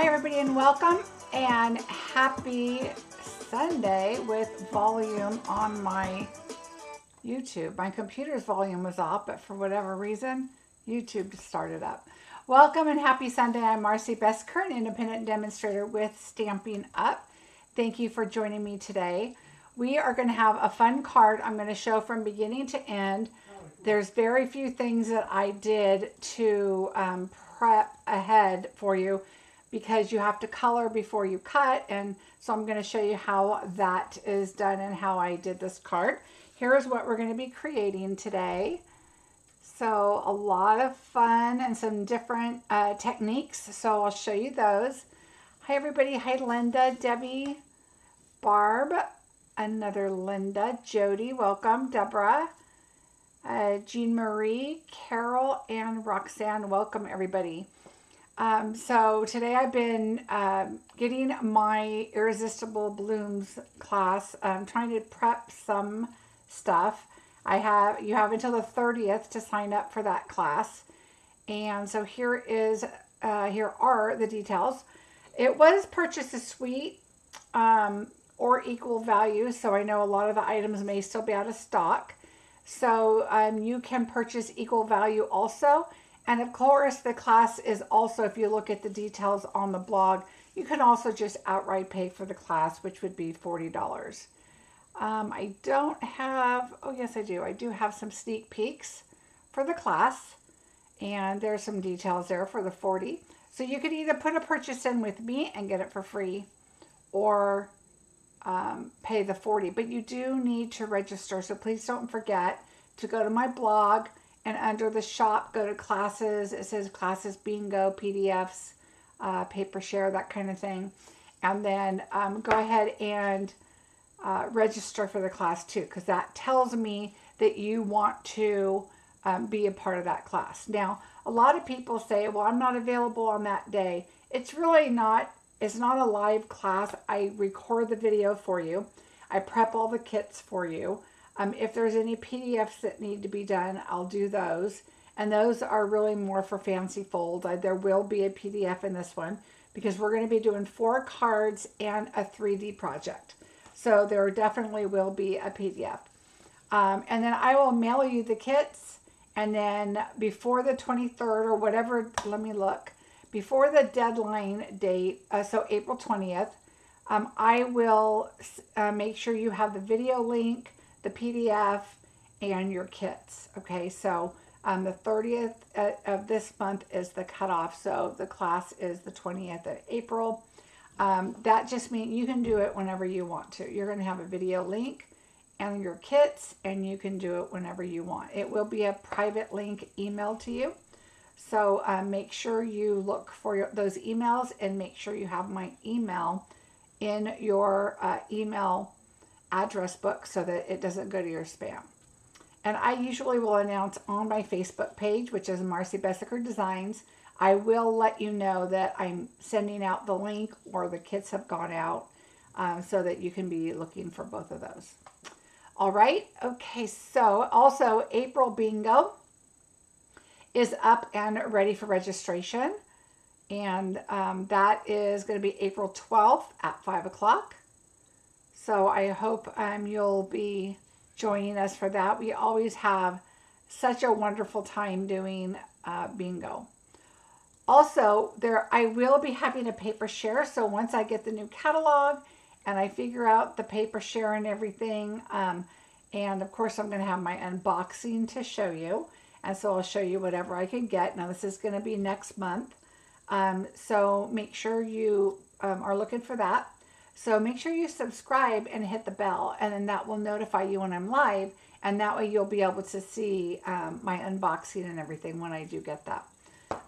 Hi everybody and welcome and happy Sunday with volume on my YouTube. My computer's volume was off, but for whatever reason, YouTube started up. Welcome and happy Sunday. I'm Marcie Besecker, an independent demonstrator with Stampin' Up. Thank you for joining me today. We are going to have a fun card I'm going to show from beginning to end. There's very few things that I did to prep ahead for you, because you have to color before you cut, and so I'm going to show you how that is done and how I did this card. Here's what we're going to be creating today. So a lot of fun and some different techniques, so I'll show you those. Hi everybody. Hi Linda, Debbie, Barb, another Linda, Jody, welcome, Deborah, Jean Marie, Carol, and Roxanne, welcome everybody. So today I've been getting my Irresistible Blooms class, trying to prep some stuff. You have until the 30th to sign up for that class. And so here are the details. It was purchase a suite or equal value, so I know a lot of the items may still be out of stock. So you can purchase equal value also. And of course, the class is also, if you look at the details on the blog, you can also just outright pay for the class, which would be $40. I don't have, oh yes I do. I do have some sneak peeks for the class. And there's some details there for the $40. So you could either put a purchase in with me and get it for free, or pay the $40. But you do need to register, so please don't forget to go to my blog. And under the shop, go to classes. It says classes, bingo, PDFs, paper share, that kind of thing. And then go ahead and register for the class too, because that tells me that you want to be a part of that class. Now, a lot of people say, well, I'm not available on that day. It's really not, it's not a live class. I record the video for you. I prep all the kits for you. If there's any PDFs that need to be done, I'll do those. And those are really more for fancy fold. There will be a PDF in this one, because we're going to be doing 4 cards and a 3D project. So there definitely will be a PDF. And then I will mail you the kits. And then before the 23rd or whatever, let me look. Before the deadline date, so April 20th, I will make sure you have the video link, the PDF, and your kits. Okay, so the 30th of this month is the cutoff, so the class is the 20th of April. That just means you can do it whenever you want to. You're going to have a video link and your kits, and you can do it whenever you want. It will be a private link emailed to you, so make sure you look for those emails, and make sure you have my email in your email address book so that it doesn't go to your spam. And I usually will announce on my Facebook page, which is Marcie Beseckerdesigns. Designs. I will let you know that I'm sending out the link, or the kits have gone out, so that you can be looking for both of those. All right. Okay. So also April Bingo is up and ready for registration. And that is going to be April 12th at 5 o'clock. So I hope you'll be joining us for that. We always have such a wonderful time doing bingo. Also, I will be having a paper share. So once I get the new catalog and I figure out the paper share and everything, and of course I'm going to have my unboxing to show you. And so I'll show you whatever I can get. Now this is going to be next month. So make sure you are looking for that. So make sure you subscribe and hit the bell, and then that will notify you when I'm live, and that way you'll be able to see my unboxing and everything when I do get that.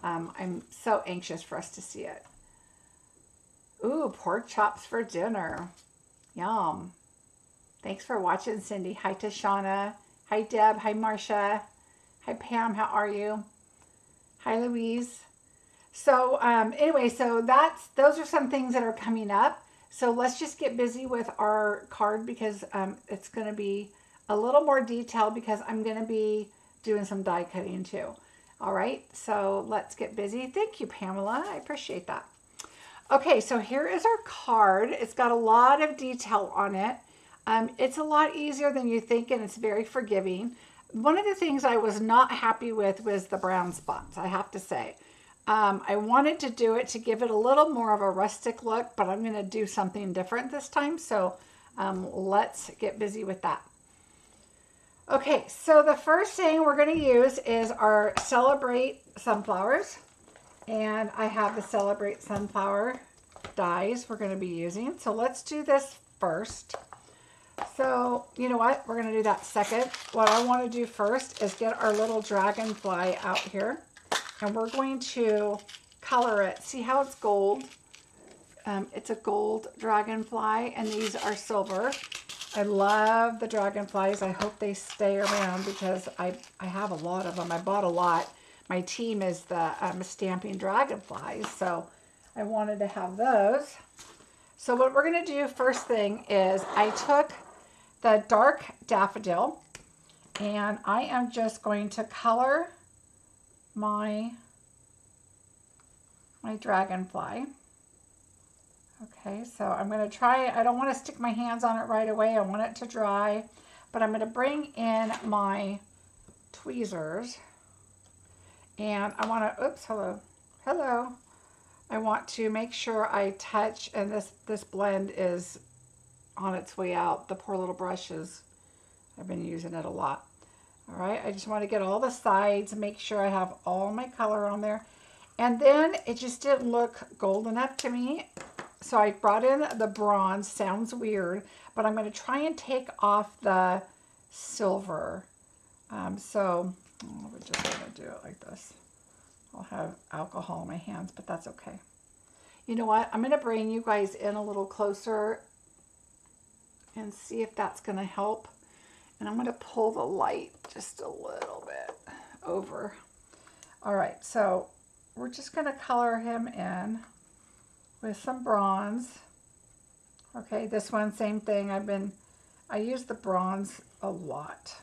I'm so anxious for us to see it. Ooh, pork chops for dinner. Yum. Thanks for watching, Cindy. Hi, Tashana. Hi, Deb. Hi, Marcia. Hi, Pam. How are you? Hi, Louise. So anyway, so those are some things that are coming up. So let's just get busy with our card, because it's going to be a little more detailed, because I'm going to be doing some die cutting too. All right, so let's get busy. Thank you, Pamela. I appreciate that. Okay, so here is our card. It's got a lot of detail on it. It's a lot easier than you think, and it's very forgiving. One of the things I was not happy with was the brown spots, I have to say. I wanted to do it to give it a little more of a rustic look, but I'm going to do something different this time. So let's get busy with that. Okay, so the first thing we're going to use is our Celebrate Sunflowers. And I have the Celebrate Sunflower dies we're going to be using. So let's do this first. So you know what? We're going to do that second. What I want to do first is get our little dragonfly out here. And we're going to color it. See how it's gold? It's a gold dragonfly, and these are silver. I love the dragonflies. I hope they stay around because I have a lot of them. I bought a lot. My team is the Stampin' dragonflies, so I wanted to have those. So what we're going to do first thing is I took the dark daffodil, and I am just going to color my dragonfly. Okay, so I'm going to try it. I don't want to stick my hands on it right away. I want it to dry, but I'm going to bring in my tweezers, and I want to, oops, hello. I want to make sure I touch, and this blend is on its way out. The poor little brushes, I've been using it a lot. All right, I just want to get all the sides, make sure I have all my color on there. And then it just didn't look gold enough to me. So I brought in the bronze. Sounds weird, but I'm going to try and take off the silver. We're just going to do it like this. I'll have alcohol in my hands, but that's okay. You know what? I'm going to bring you guys in a little closer and see if that's going to help. And I'm going to pull the light just a little bit over. All right, so we're just going to color him in with some bronze. Okay, this one, same thing. I use the bronze a lot.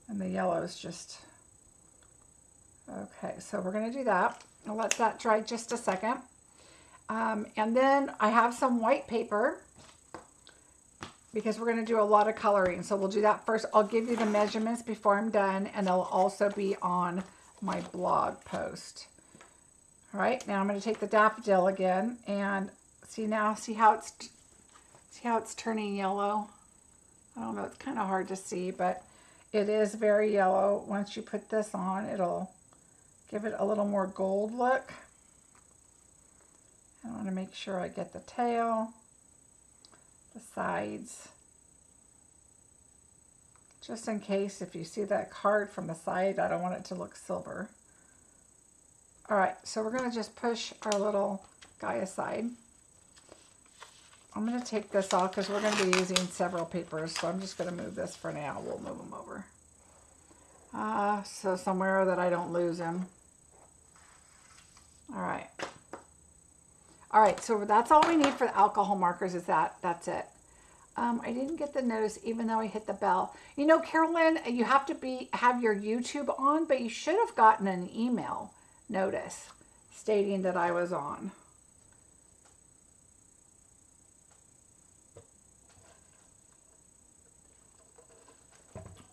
And the yellow is just, okay, so we're going to do that. I'll let that dry just a second. And then I have some white paper because we're going to do a lot of coloring. So we'll do that first. I'll give you the measurements before I'm done, and they'll also be on my blog post. All right, now I'm going to take the daffodil again, and see how it's turning yellow. I don't know, it's kind of hard to see, but it is very yellow. Once you put this on, it'll give it a little more gold look. I want to make sure I get the tail, the sides, just in case if you see that card from the side, I don't want it to look silver. All right, so we're going to just push our little guy aside. I'm going to take this off because we're going to be using several papers, so I'm just going to move this for now. We'll move them over. So somewhere that I don't lose him. All right. All right, so that's all we need for the alcohol markers is that's it. I didn't get the notice even though I hit the bell. You know, Carolyn, you have to have your YouTube on, but you should have gotten an email notice stating that I was on.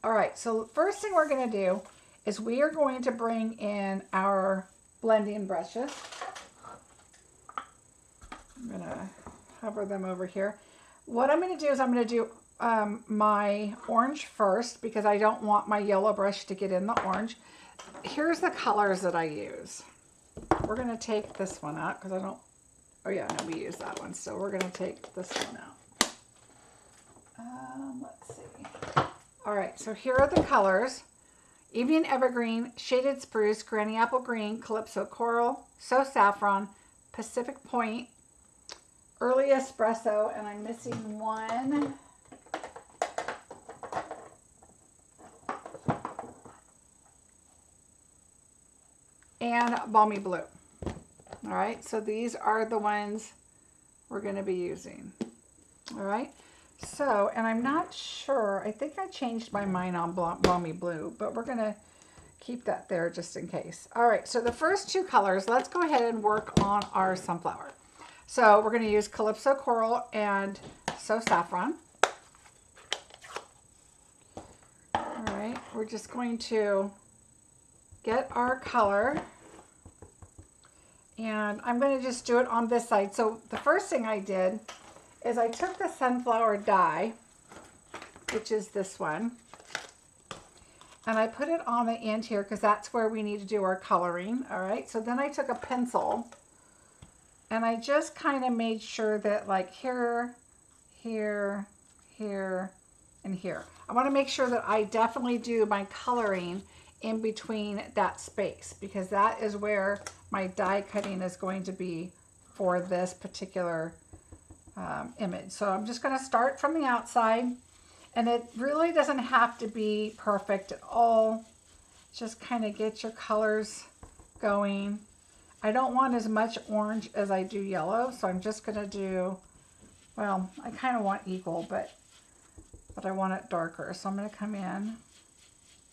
All right, so first thing we're going to do is we are going to bring in our blending brushes. I'm going to hover them over here. What I'm going to do is I'm going to do my orange first because I don't want my yellow brush to get in the orange. Here's the colors that I use. We're going to take this one out because I don't, oh yeah, no, we use that one. So we're going to take this one out. Let's see. All right, so here are the colors. Evening Evergreen, Shaded Spruce, Granny Apple Green, Calypso Coral, So Saffron, Pacific Point, Early Espresso, and I'm missing one. And Balmy Blue. All right, so these are the ones we're going to be using. All right, so, and I'm not sure, I think I changed my mind on Balmy Blue, but we're going to keep that there just in case. All right, so the first two colors, let's go ahead and work on our sunflower. So we're going to use Calypso Coral and So Saffron. All right, we're just going to get our color. And I'm going to just do it on this side. So the first thing I did is I took the sunflower dye, which is this one, and I put it on the end here because that's where we need to do our coloring. All right, so then I took a pencil and I just kind of made sure that like here, here, here, and here. I want to make sure that I definitely do my coloring in between that space because that is where my die cutting is going to be for this particular image. So I'm just going to start from the outside, and it really doesn't have to be perfect at all. Just kind of get your colors going. I don't want as much orange as I do yellow, so I'm just going to do, well, I kind of want equal, but I want it darker. So I'm going to come in and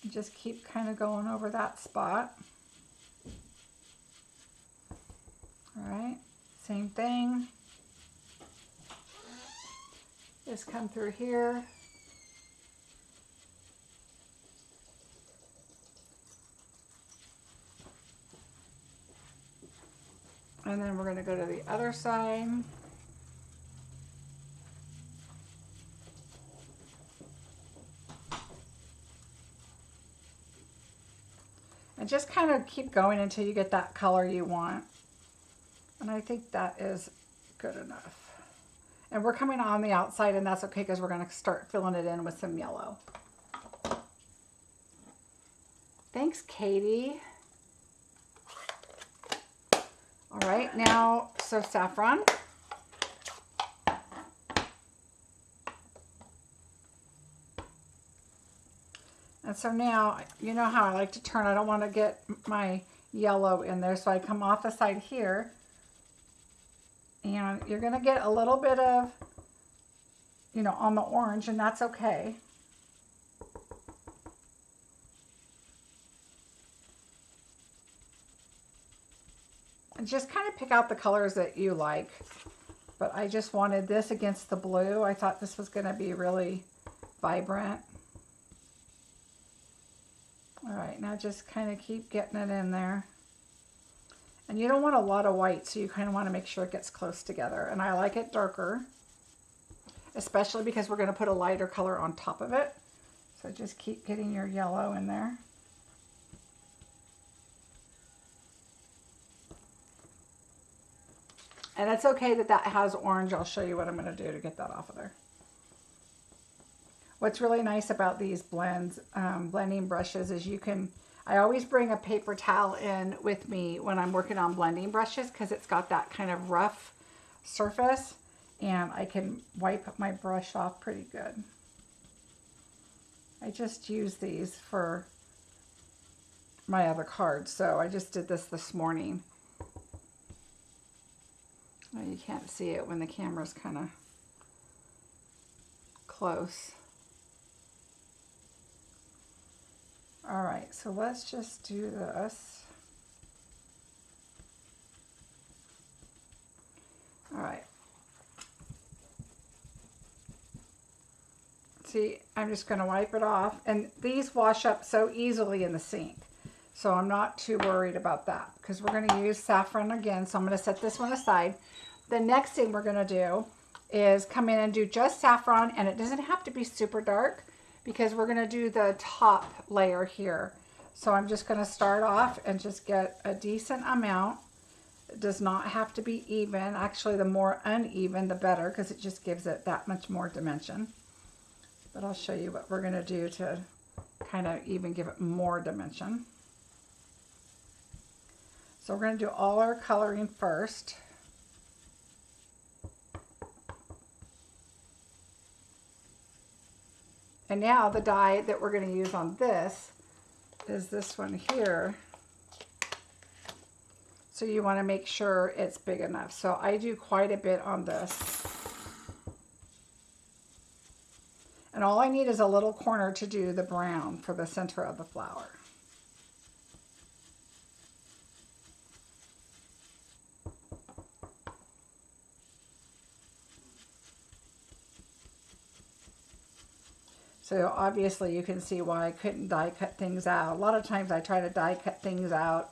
just keep kind of going over that spot. All right, same thing. Just come through here. And then we're going to go to the other side. And just kind of keep going until you get that color you want. And I think that is good enough. And we're coming on the outside, and that's okay because we're going to start filling it in with some yellow. Thanks, Katie. All right, now, so saffron. And so now, you know how I like to turn. I don't want to get my yellow in there, so I come off the side here. And you're going to get a little bit of, you know, on the orange, and that's okay. And just kind of pick out the colors that you like. But I just wanted this against the blue. I thought this was going to be really vibrant. All right, now just kind of keep getting it in there. And you don't want a lot of white, so you kind of want to make sure it gets close together. And I like it darker, especially because we're going to put a lighter color on top of it. So just keep getting your yellow in there. And it's okay that that has orange. I'll show you what I'm going to do to get that off of there. What's really nice about these blends, blending brushes is you can, I always bring a paper towel in with me when I'm working on blending brushes because it's got that kind of rough surface and I can wipe my brush off pretty good. I just use these for my other cards, so I just did this morning. Oh, you can't see it when the camera's kind of close. All right, so let's just do this. All right. See, I'm just going to wipe it off. And these wash up so easily in the sink. So I'm not too worried about that because we're going to use saffron again. So I'm going to set this one aside. The next thing we're going to do is come in and do just saffron. And it doesn't have to be super dark, because we're going to do the top layer here. So I'm just going to start off and just get a decent amount. It does not have to be even. Actually, the more uneven, the better, because it just gives it that much more dimension. But I'll show you what we're going to do to kind of even give it more dimension. So we're going to do all our coloring first. And now the die that we're going to use on this is this one here. So you want to make sure it's big enough. So I do quite a bit on this. And all I need is a little corner to do the brown for the center of the flower. So obviously you can see why I couldn't die cut things out. A lot of times I try to die cut things out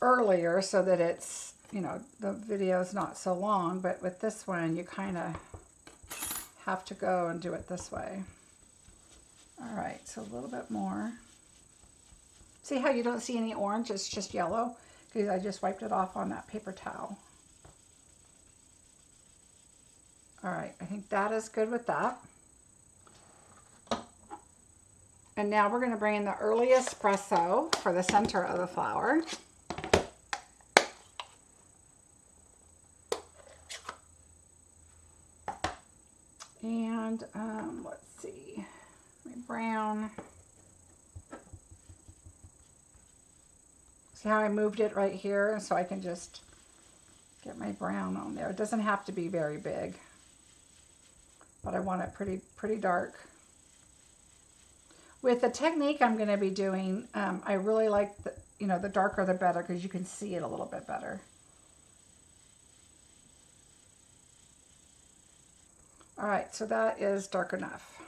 earlier so that it's, you know, the video is not so long, but with this one you kind of have to go and do it this way. All right, so a little bit more. See how you don't see any orange? It's just yellow because I just wiped it off on that paper towel. All right, I think that is good with that. And now we're going to bring in the early espresso for the center of the flower. And let's see, my brown. See how I moved it right here? So I can just get my brown on there. It doesn't have to be very big, but I want it pretty dark. With the technique I'm going to be doing, I really like the, you know, the darker the better because you can see it a little bit better. All right, so that is dark enough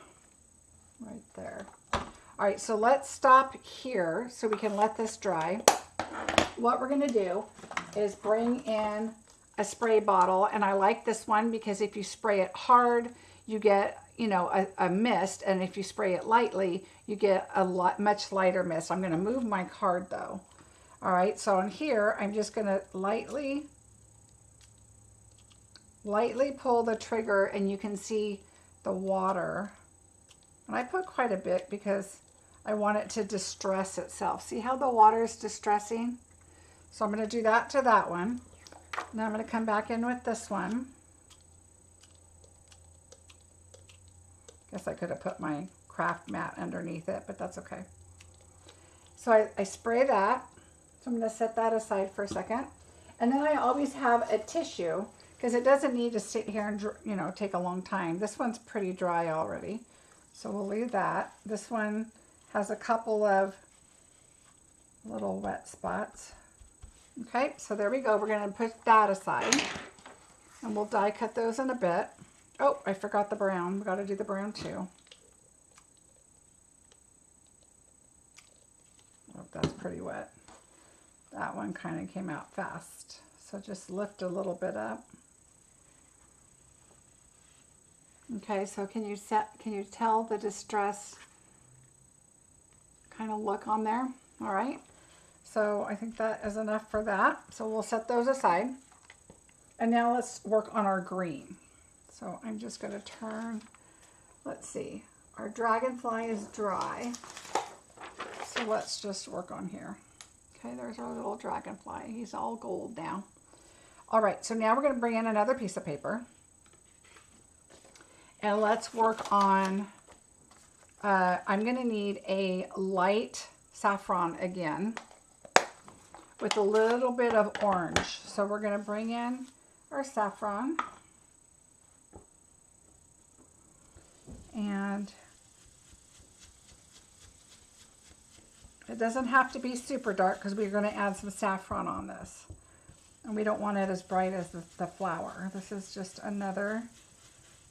right there. All right, so let's stop here so we can let this dry. What we're going to do is bring in a spray bottle, and I like this one because if you spray it hard, you get, you know, a mist, and if you spray it lightly, you get a much lighter mist. I'm going to move my card though. All right, so on here, I'm just going to lightly pull the trigger, and you can see the water. And I put quite a bit because I want it to distress itself. See how the water is distressing? So I'm going to do that to that one. Now I'm going to come back in with this one. Guess I could have put my craft mat underneath it, but that's okay. So I spray that. So I'm going to set that aside for a second. And then I always have a tissue because it doesn't need to sit here and, you know, take a long time. This one's pretty dry already, so we'll leave that. This one has a couple of little wet spots. Okay, so there we go. We're going to put that aside, and we'll die cut those in a bit. Oh, I forgot the brown. We got to do the brown too. Oh, that's pretty wet. That one kind of came out fast. So just lift a little bit up. Okay, so can you tell the distress kind of look on there? All right. So I think that is enough for that. So we'll set those aside. And now let's work on our green. So I'm just going to turn, let's see, our dragonfly is dry. So let's just work on here. Okay, there's our little dragonfly. He's all gold now. All right, so now we're going to bring in another piece of paper. And let's work on, I'm going to need a light saffron again with a little bit of orange. So we're going to bring in our saffron. And it doesn't have to be super dark because we're going to add some saffron on this. And we don't want it as bright as the flower. This is just another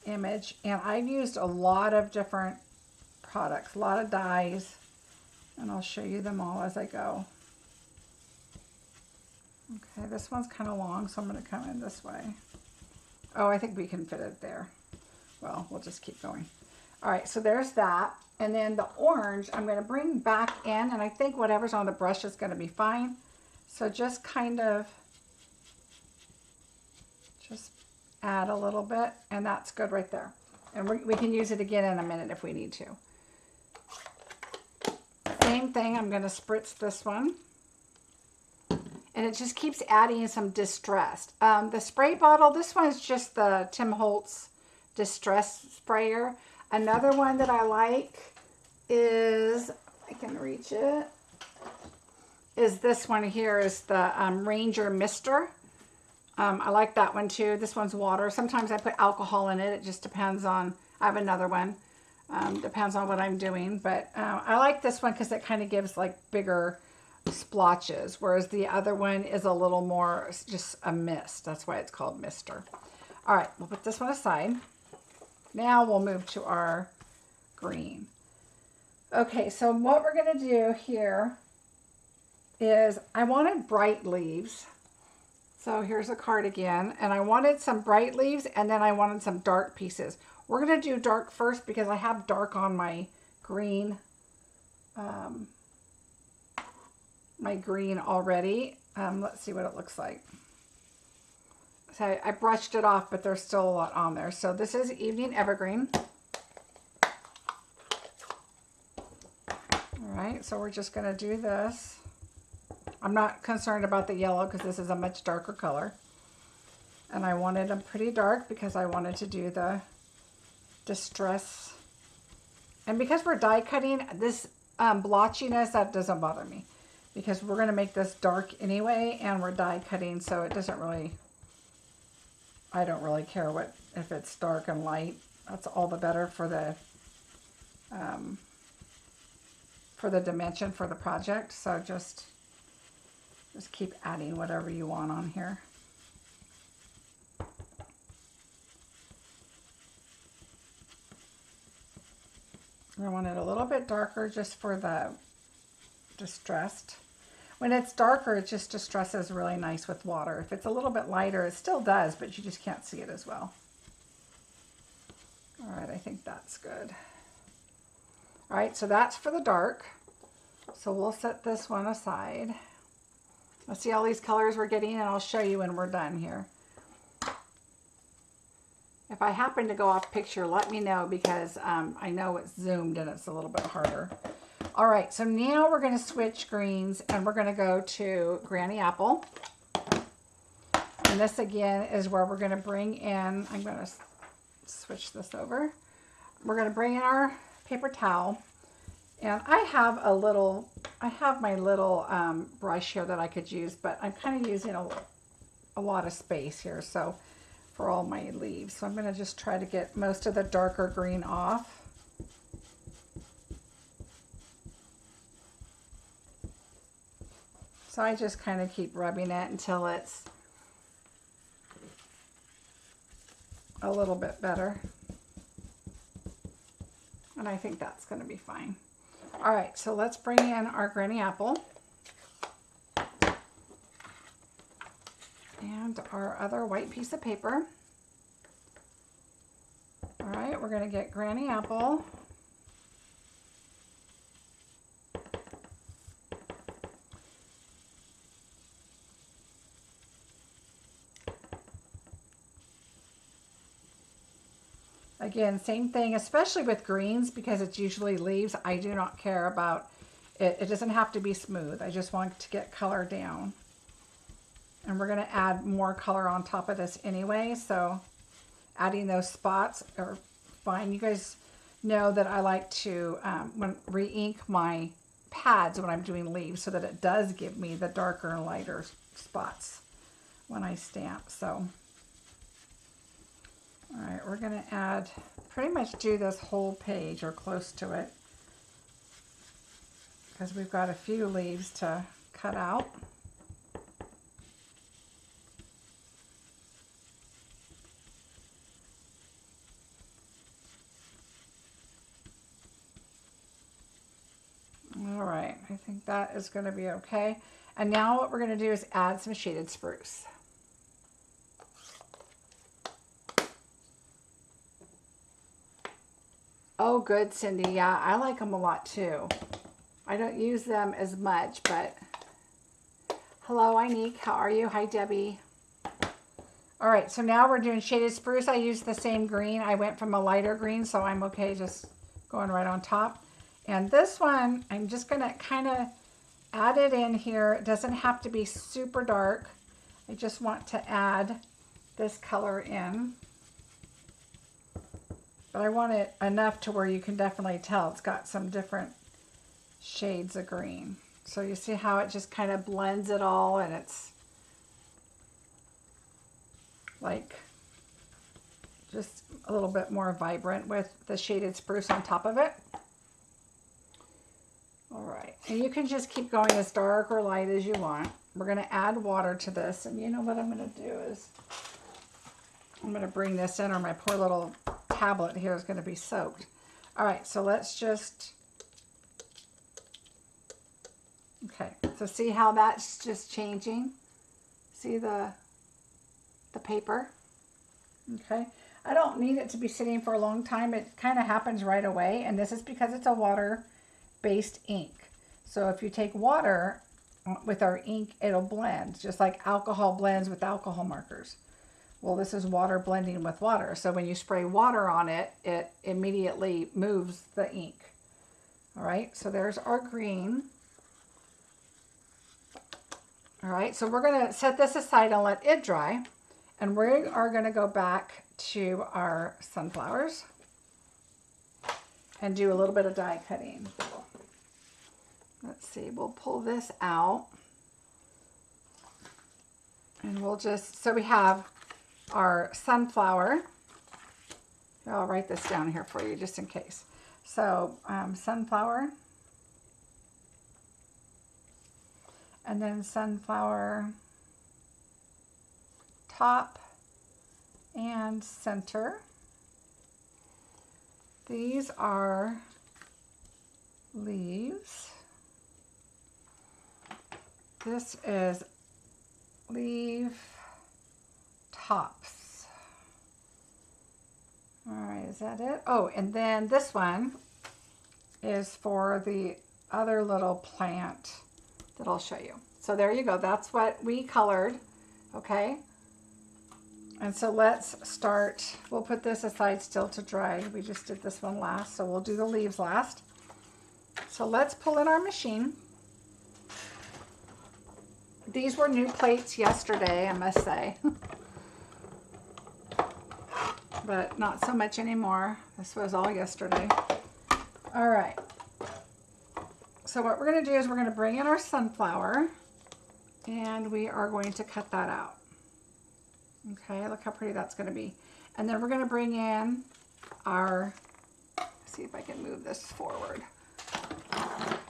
image. And I've used a lot of different products, a lot of dyes. And I'll show you them all as I go. Okay, this one's kind of long, so I'm going to come in this way. Oh, I think we can fit it there. Well, we'll just keep going. All right, so there's that. And then the orange, I'm going to bring back in, and I think whatever's on the brush is going to be fine. So just kind of, just add a little bit, and that's good right there. And we can use it again in a minute if we need to. Same thing, I'm going to spritz this one. And it just keeps adding some distress. The spray bottle, this one's just the Tim Holtz Distress Sprayer. Another one that I like is, I can reach it, is this one here, is the Ranger Mister. I like that one too. This one's water. Sometimes I put alcohol in it. It just depends on, I have another one. Depends on what I'm doing. But I like this one because it kind of gives like bigger splotches, whereas the other one is a little more just a mist. That's why it's called Mister. All right, we'll put this one aside. Now we'll move to our green. Okay, so what we're going to do here is I wanted bright leaves. So here's a card again, and I wanted some bright leaves, and then I wanted some dark pieces. We're going to do dark first because I have dark on my green, already. Let's see what it looks like. So I brushed it off, but there's still a lot on there. So this is Evening Evergreen. All right, so we're just going to do this. I'm not concerned about the yellow because this is a much darker color. And I wanted them pretty dark because I wanted to do the distress. And because we're die cutting, this blotchiness, that doesn't bother me. Because we're going to make this dark anyway, and we're die cutting, so it doesn't really, I don't really care if it's dark and light. That's all the better for the dimension for the project. So just keep adding whatever you want on here. I want it a little bit darker just for the distressed. When it's darker, it just distresses really nice with water. If it's a little bit lighter, it still does, but you just can't see it as well. All right, I think that's good. All right, so that's for the dark. So we'll set this one aside. Let's see all these colors we're getting, and I'll show you when we're done here. If I happen to go off picture, let me know, because I know it's zoomed and it's a little bit harder. All right, so now we're going to switch greens, and we're going to go to Granny Apple. And this again is where we're going to bring in, I'm going to switch this over. We're going to bring in our paper towel. And I have my little brush here that I could use, but I'm kind of using a lot of space here, so for all my leaves. So I'm going to just try to get most of the darker green off. So I just kind of keep rubbing it until it's a little bit better. And I think that's going to be fine. All right, so let's bring in our Granny Apple. And our other white piece of paper. All right, we're going to get Granny Apple. Again, same thing, especially with greens, because it's usually leaves. I do not care about it. It doesn't have to be smooth. I just want to get color down. And we're going to add more color on top of this anyway, so adding those spots are fine. You guys know that I like to re-ink my pads when I'm doing leaves, so that it does give me the darker and lighter spots when I stamp. So, all right, we're going to add, pretty much do this whole page or close to it, because we've got a few leaves to cut out. All right, I think that is going to be okay. And now what we're going to do is add some shaded spruce. Oh, good, Cindy. Yeah, I like them a lot too. I don't use them as much, but hello, Inique. How are you? Hi, Debbie. All right, so now we're doing shaded spruce. I used the same green. I went from a lighter green, so I'm okay just going right on top. And this one, I'm just going to kind of add it in here. It doesn't have to be super dark. I just want to add this color in. But I want it enough to where you can definitely tell it's got some different shades of green. So you see how it just kind of blends it all, and it's like just a little bit more vibrant with the shaded spruce on top of it. All right, and you can just keep going as dark or light as you want. We're going to add water to this, and you know what I'm going to do is I'm going to bring this in, or my poor little tablet here is going to be soaked. All right, so let's just, okay, so see how that's just changing? See the paper? Okay, I don't need it to be sitting for a long time. It kind of happens right away, and this is because it's a water-based ink. So if you take water with our ink, it'll blend, just like alcohol blends with alcohol markers. Well, this is water blending with water. So when you spray water on it, it immediately moves the ink. All right, so there's our green. All right, so we're gonna set this aside and let it dry. And we are gonna go back to our sunflowers and do a little bit of die cutting. Let's see, we'll pull this out. And we'll just, so we have our sunflower. I'll write this down here for you just in case. So sunflower, and then sunflower top and center. These are leaves. This is leaf tops. All right, is that it? Oh, and then this one is for the other little plant that I'll show you. So there you go. That's what we colored, okay? And so let's start. We'll put this aside still to dry. We just did this one last, so we'll do the leaves last. So let's pull in our machine. These were new plates yesterday, I must say. But not so much anymore. This was all yesterday. All right. So what we're going to do is we're going to bring in our sunflower, and we are going to cut that out. Okay, look how pretty that's going to be. And then we're going to bring in our, see if I can move this forward.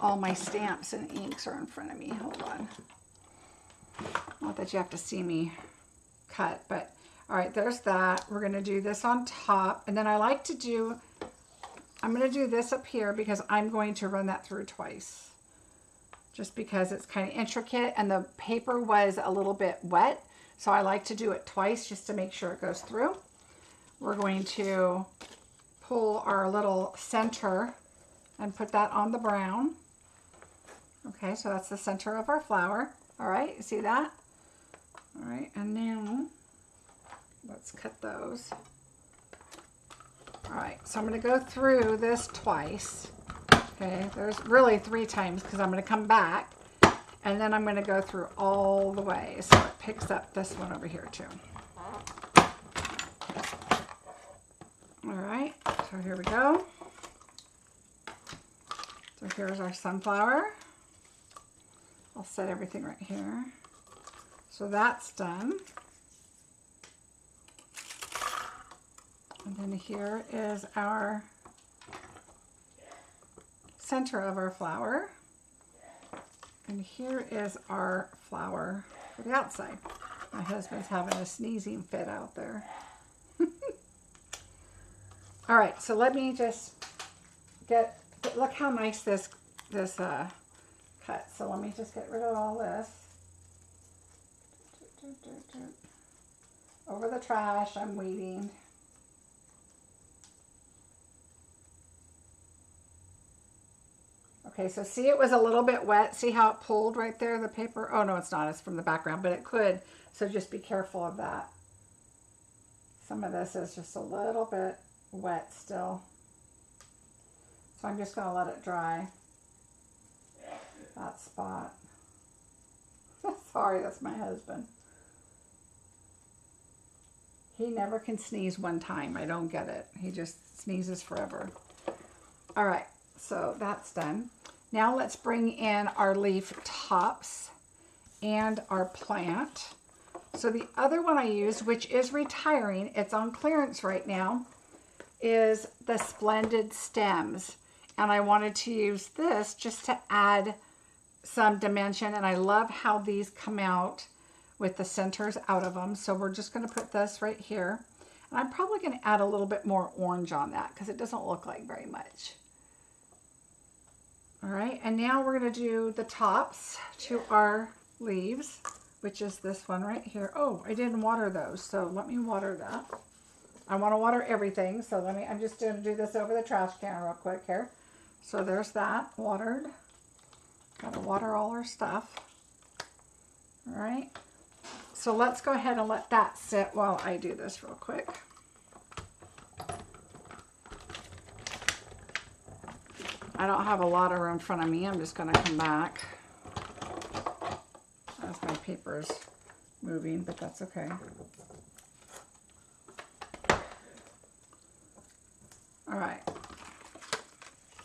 All my stamps and inks are in front of me. Hold on. Not that you have to see me cut, but all right, there's that. We're going to do this on top. And then I like to do, I'm going to do this up here because I'm going to run that through twice. Just because it's kind of intricate and the paper was a little bit wet. So I like to do it twice just to make sure it goes through. We're going to pull our little center and put that on the brown. Okay, so that's the center of our flower. All right, you see that? All right, and now let's cut those. All right, so I'm going to go through this twice. Okay, there's really 3 times because I'm going to come back and then I'm going to go through all the way. So it picks up this one over here too. All right, so here we go. So here's our sunflower. I'll set everything right here. So that's done. And then here is our center of our flower. And here is our flower for the outside. My husband's having a sneezing fit out there. All right, so let me just look how nice this cut. So let me just get rid of all this. Over the trash, I'm waiting. Okay, so see it was a little bit wet. See how it pulled right there, the paper? Oh, no, it's not. It's from the background, but it could. So just be careful of that. Some of this is just a little bit wet still. So I'm just going to let it dry. That spot. Sorry, that's my husband. He never can sneeze one time. I don't get it. He just sneezes forever. All right, so that's done. Now let's bring in our leaf tops and our plant. So the other one I used, which is retiring, it's on clearance right now, is the Splendid Stems. And I wanted to use this just to add some dimension. And I love how these come out with the centers out of them. So we're just going to put this right here. And I'm probably going to add a little bit more orange on that because it doesn't look like very much. All right, and now we're going to do the tops to our leaves, which is this one right here. Oh, I didn't water those, so let me water that. I want to water everything, so I'm just going to do this over the trash can real quick here. So there's that watered. Got to water all our stuff. All right. So let's go ahead and let that sit while I do this real quick. I don't have a lot of room in front of me. I'm just going to come back as my paper's moving, but that's okay. All right.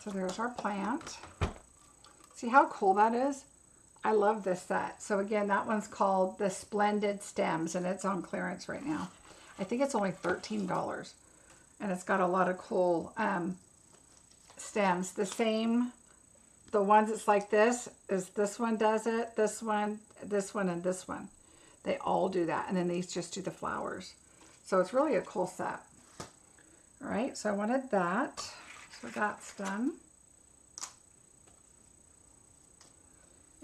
So there's our plant. See how cool that is? I love this set. So again, that one's called the Splendid Stems, and it's on clearance right now. I think it's only $13, and it's got a lot of cool stems. The same, the ones that's like this is this one does it, this one, and this one. They all do that, and then these just do the flowers. So it's really a cool set. All right, so I wanted that, so that's done.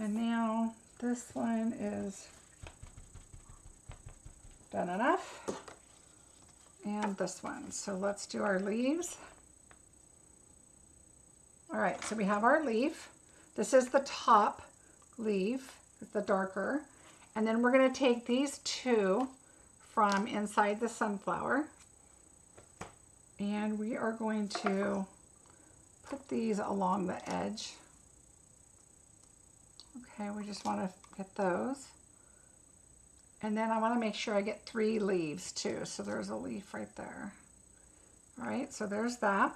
And now this one is done enough. And this one. So let's do our leaves. All right, so we have our leaf. This is the top leaf, it's the darker. And then we're going to take these two from inside the sunflower. And we are going to put these along the edge. Okay, we just want to get those. And then I want to make sure I get 3 leaves too. So there's a leaf right there. All right, so there's that.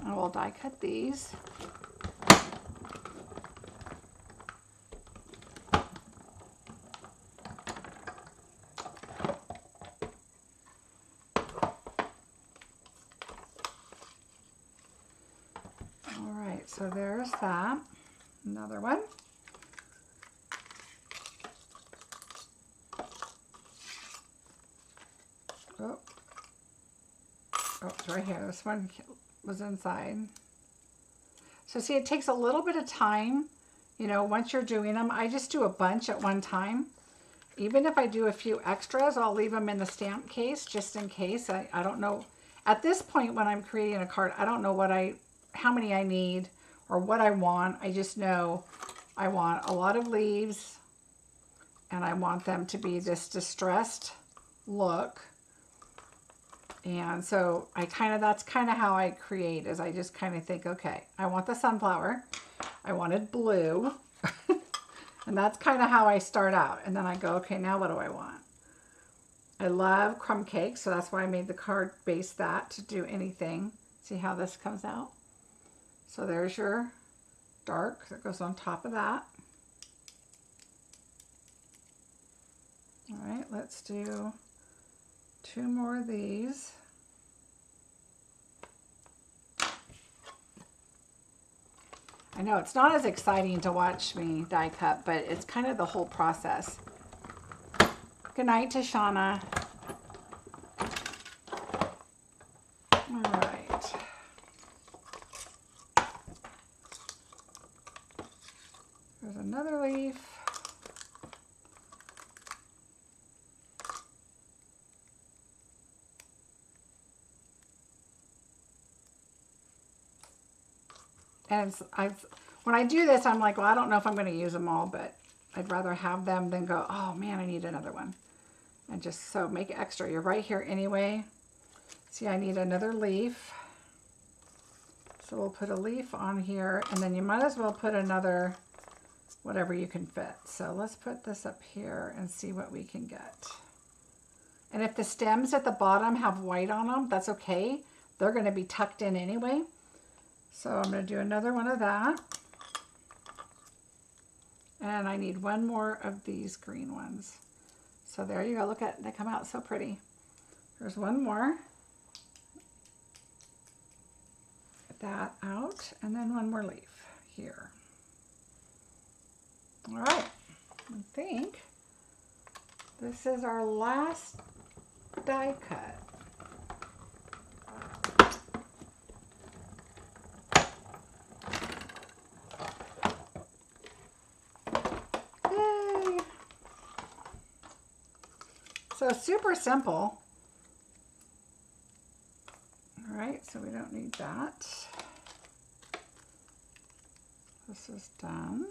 I will die cut these. So there's that. Another one. Oh, it's right here. This one was inside. So see, it takes a little bit of time, you know, once you're doing them. I just do a bunch at one time. Even if I do a few extras, I'll leave them in the stamp case just in case. I don't know. At this point when I'm creating a card, I don't know how many I need or what I want. I just know I want a lot of leaves and I want them to be this distressed look. And so that's kind of how I create, is I just kind of think, okay, I want the sunflower. I wanted blue. And that's kind of how I start out. And then I go, okay, now what do I want? I love crumb cake, so that's why I made the card base that to do anything. See how this comes out? So there's your dark that goes on top of that. All right, let's do 2 more of these. I know it's not as exciting to watch me die cut, but it's kind of the whole process. Good night to Shauna. All right. There's another leaf. And when I do this, I'm like, well, I don't know if I'm going to use them all, but I'd rather have them than go, oh man, I need another one. And just so make it extra. You're right here anyway. See, I need another leaf. So we'll put a leaf on here, and then you might as well put another, whatever you can fit. So let's put this up here and see what we can get. And if the stems at the bottom have white on them, that's okay. They're going to be tucked in anyway. So I'm going to do another one of that. And I need 1 more of these green ones. So there you go. Look at, they come out so pretty. There's 1 more. Get that out. And then 1 more leaf here. All right. I think This is our last die cut. Yay! So super simple. All right, so we don't need that. This is done.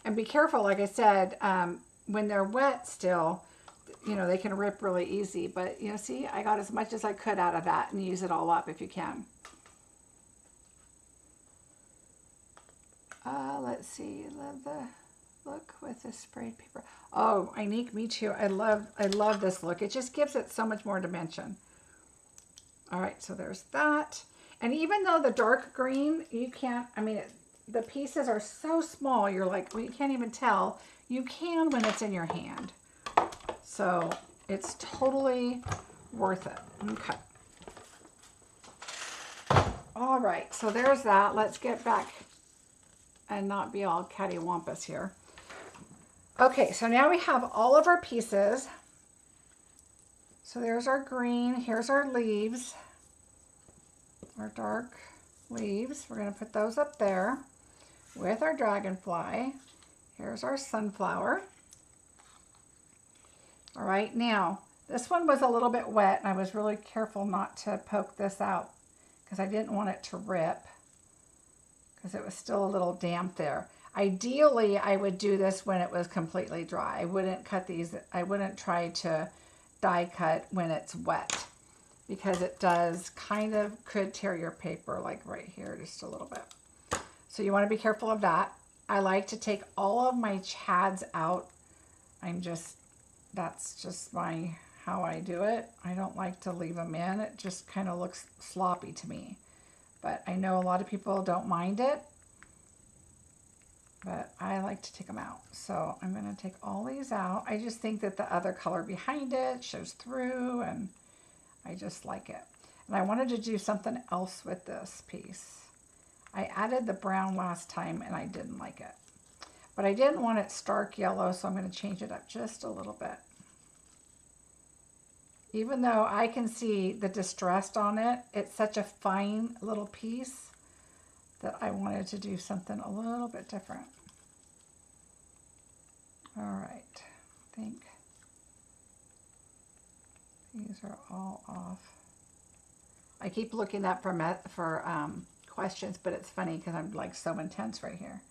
And be careful, like I said, when they're wet still, you know, they can rip really easy. But, you know, see, I got as much as I could out of that, and use it all up if you can. Let's see, love the look with the sprayed paper. Oh, Inique, me too. I love this look. It just gives it so much more dimension. All right, so there's that. And even though the dark green, you can't, I mean, the pieces are so small, you're like, well, you can't even tell. You can when it's in your hand. So it's totally worth it. Okay. All right, so there's that. Let's get back and not be all cattywampus here. Okay, so now we have all of our pieces. So there's our green, here's our leaves, our dark leaves. We're gonna put those up there with our dragonfly. Here's our sunflower. All right, now this one was a little bit wet, and I was really careful not to poke this out because I didn't want it to rip because it was still a little damp there. Ideally, I would do this when it was completely dry. I wouldn't cut these, I wouldn't try to die cut when it's wet because it does kind of could tear your paper, like right here just a little bit. So you want to be careful of that. I like to take all of my chads out. That's just how I do it. I don't like to leave them in. It just kind of looks sloppy to me. But I know a lot of people don't mind it. But I like to take them out. So I'm going to take all these out. I just think that the other color behind it shows through, and I just like it. And I wanted to do something else with this piece. I added the brown last time and I didn't like it. But I didn't want it stark yellow, so I'm going to change it up just a little bit. Even though I can see the distressed on it, it's such a fine little piece that I wanted to do something a little bit different. All right, I think these are all off. I keep looking up for questions, but it's funny because I'm like so intense right here.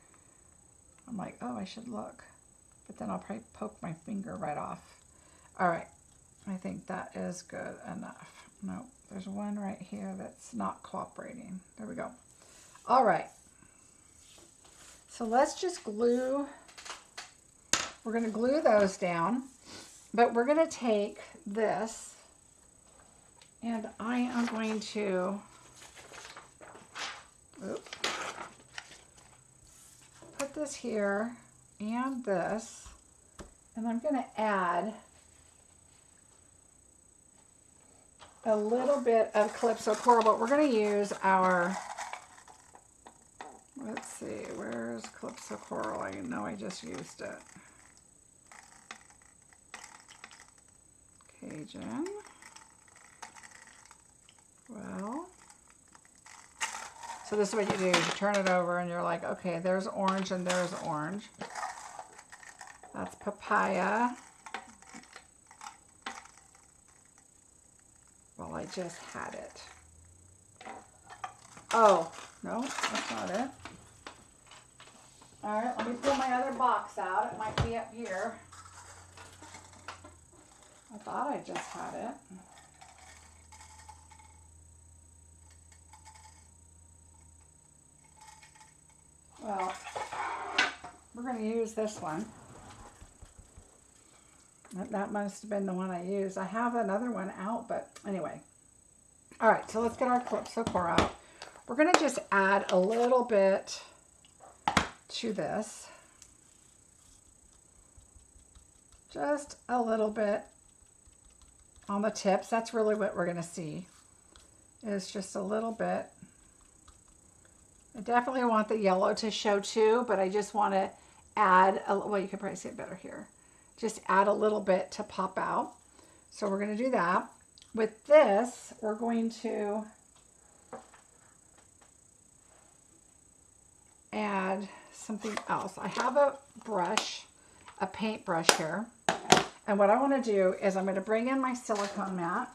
I'm like, oh, I should look, but then I'll probably poke my finger right off. All right, I think that is good enough. Nope, there's one right here that's not cooperating. There we go. All right, so let's just glue. We're going to glue those down, but we're going to take this and I am going to put this here and this, and I'm going to add a little bit of Calypso Coral, but we're going to use our, let's see, where's Calypso Coral? I know I just used it. Cajun. Well, so this is what you do. You turn it over and you're like, okay, there's orange and there's orange. That's papaya. Well, I just had it. Oh, no, that's not it. All right, let me pull my other box out. It might be up here. I thought I just had it. Well, we're going to use this one. That must have been the one I used. I have another one out, but anyway. All right, so let's get our Calypso Coral out. We're going to just add a little bit to this. Just a little bit on the tips. That's really what we're going to see, is just a little bit. I definitely want the yellow to show too, but I just want to add, well, you can probably see it better here. just add a little bit to pop out. So we're going to do that. With this, we're going to add something else. I have a brush, a paint brush here. And what I want to do is I'm going to bring in my silicone mat.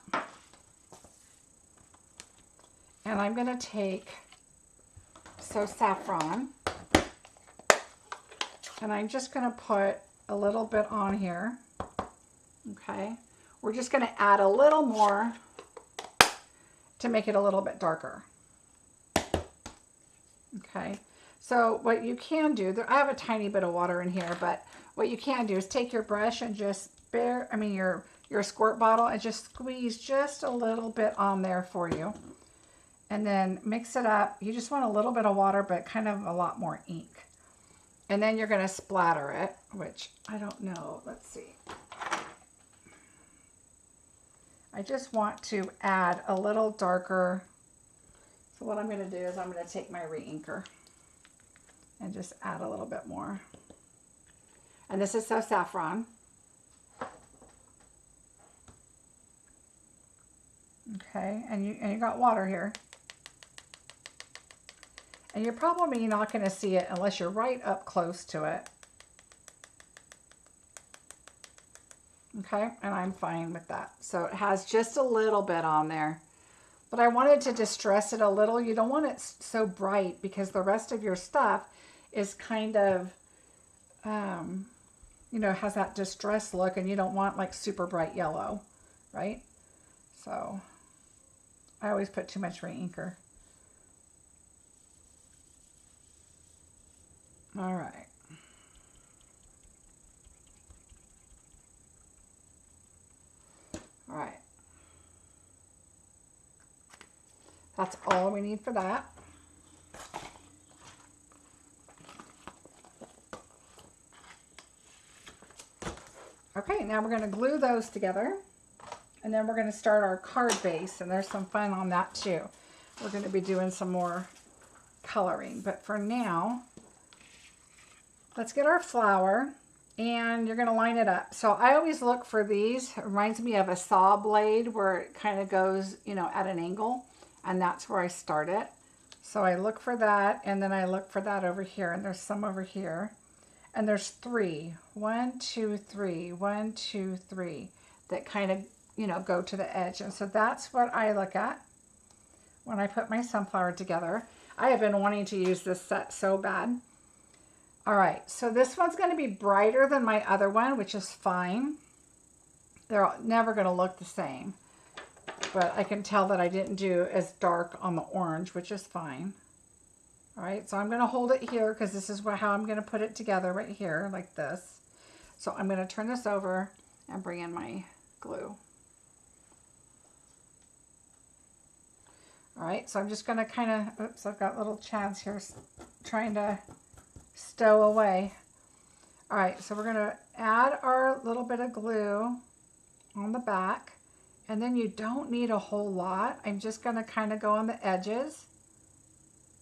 And I'm going to take saffron. And I'm just going to put a little bit on here. Okay. We're just going to add a little more to make it a little bit darker. Okay. So what you can do, I have a tiny bit of water in here, but what you can do is take your brush and just your squirt bottle and just squeeze just a little bit on there for you. And then mix it up. You just want a little bit of water, but kind of a lot more ink. And then you're going to splatter it, which I don't know. Let's see. I just want to add a little darker. So what I'm going to do is I'm going to take my re-inker and just add a little bit more. And this is saffron. Okay, and you got water here. And you're probably not going to see it unless you're right up close to it. Okay, and I'm fine with that. So it has just a little bit on there. But I wanted to distress it a little. You don't want it so bright because the rest of your stuff is kind of, you know, has that distressed look, and you don't want like super bright yellow, right? So I always put too much re-inker. All right. All right. That's all we need for that. Okay, now we're going to glue those together. And then we're going to start our card base, and there's some fun on that too. We're going to be doing some more coloring, but for now, let's get our flower, and you're going to line it up. So I always look for these. It reminds me of a saw blade where it kind of goes, you know, at an angle, and that's where I start it. So I look for that, and then I look for that over here, and there's some over here, and there's 3. 1, 2, 3. 1, 2, 3 that kind of, you know, go to the edge. And so that's what I look at when I put my sunflower together. I have been wanting to use this set so bad. All right, so this one's going to be brighter than my other one, which is fine. They're never going to look the same, but I can tell that I didn't do as dark on the orange, which is fine. All right, so I'm going to hold it here because this is how I'm going to put it together right here like this. So I'm going to turn this over and bring in my glue. All right, so I'm just going to kind of, oops, I've got little chads here trying to stow away. All right, so we're going to add our little bit of glue on the back, and then you don't need a whole lot. I'm just going to kind of go on the edges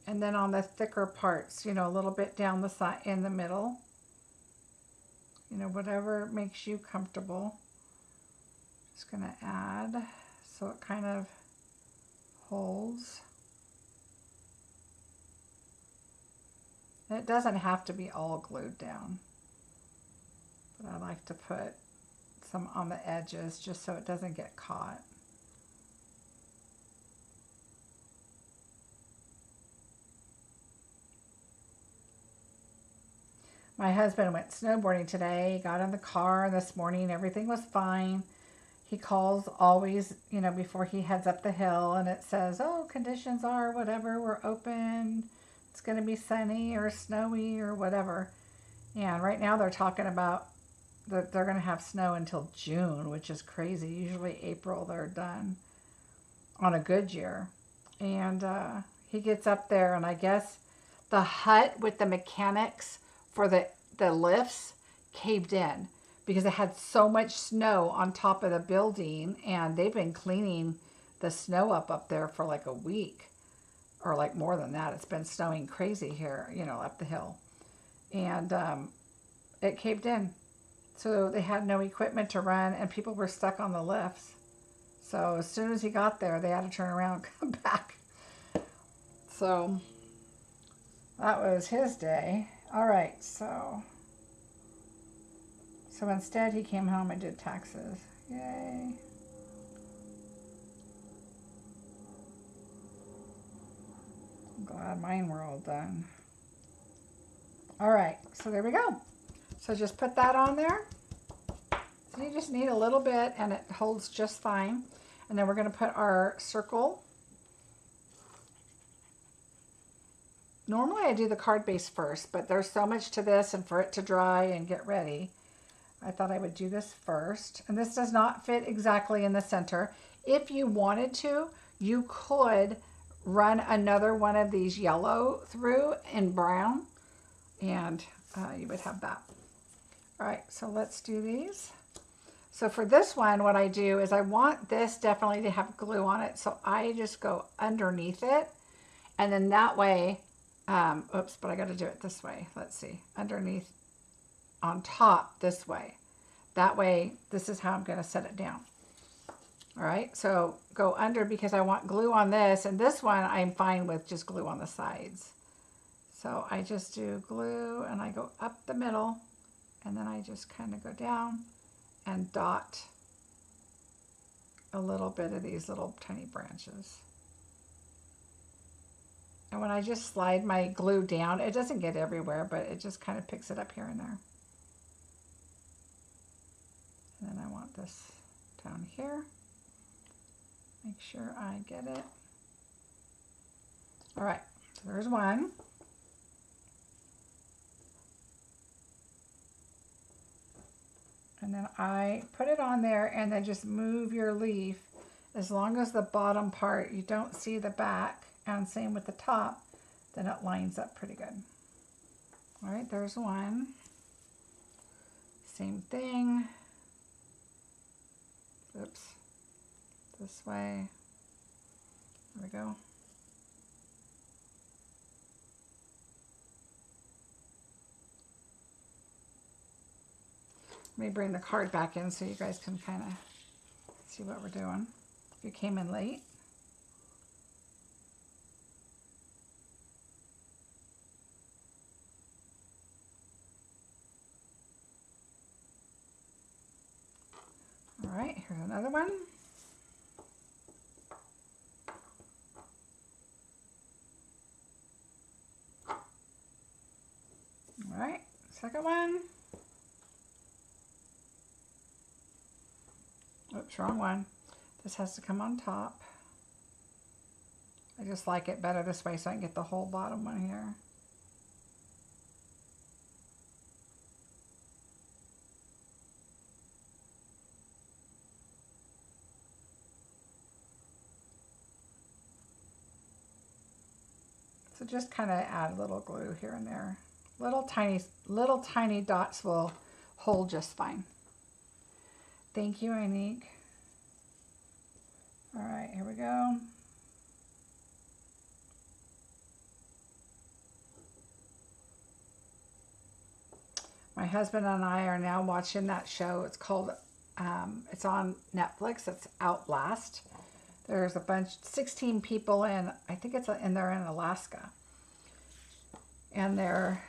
and then on the thicker parts, you know, a little bit down the side, in the middle, you know, whatever makes you comfortable. Just going to add so it kind of holds. And it doesn't have to be all glued down, but I like to put some on the edges just so it doesn't get caught. My husband went snowboarding today. He got in the car this morning. Everything was fine. He calls always, you know, before he heads up the hill, and it says, oh, conditions are whatever, we're open. It's going to be sunny or snowy or whatever. And right now they're talking about that they're going to have snow until June, which is crazy. Usually April they're done on a good year. And he gets up there, and I guess the hut with the mechanics for the lifts caved in because it had so much snow on top of the building, and they've been cleaning the snow up there for like a week or like more than that. It's been snowing crazy here, you know, up the hill. And it caved in. So they had no equipment to run and people were stuck on the lifts. So as soon as he got there, they had to turn around and come back. So that was his day. All right, so instead he came home and did taxes. Yay. I'm glad mine were all done. All right, so there we go. So just put that on there. So you just need a little bit and it holds just fine. And then we're going to put our circle. Normally I do the card base first, but there's so much to this, and for it to dry and get ready, I thought I would do this first. And this does not fit exactly in the center. If you wanted to, you could run another one of these yellow through in brown, and you would have that. All right, so let's do these. So for this one, what I do is I want this definitely to have glue on it. So I just go underneath it, and then that way, oops, but I got to do it this way. Let's see, underneath on top this way. That way, this is how I'm going to set it down. All right, so go under because I want glue on this, and this one I'm fine with just glue on the sides. So I just do glue and I go up the middle, and then I just kind of go down and dot a little bit of these little tiny branches. And when I just slide my glue down, it doesn't get everywhere, but it just kind of picks it up here and there. And then I want this down here. Make sure I get it. All right, so there's one. And then I put it on there, and then just move your leaf as long as the bottom part, you don't see the back, and same with the top, then it lines up pretty good. All right, there's one. Same thing. Oops. This way. There we go. Let me bring the card back in so you guys can kind of see what we're doing. If you came in late. All right, here's another one. All right, second one. Oops, wrong one. This has to come on top. I just like it better this way so I can get the whole bottom one here. So just kind of add a little glue here and there. Little tiny dots will hold just fine. Thank you, Anique. All right, here we go. My husband and I are now watching that show. It's called, it's on Netflix. It's Outlast. There's a bunch, 16 people in, I think it's in, they're in Alaska. And they're,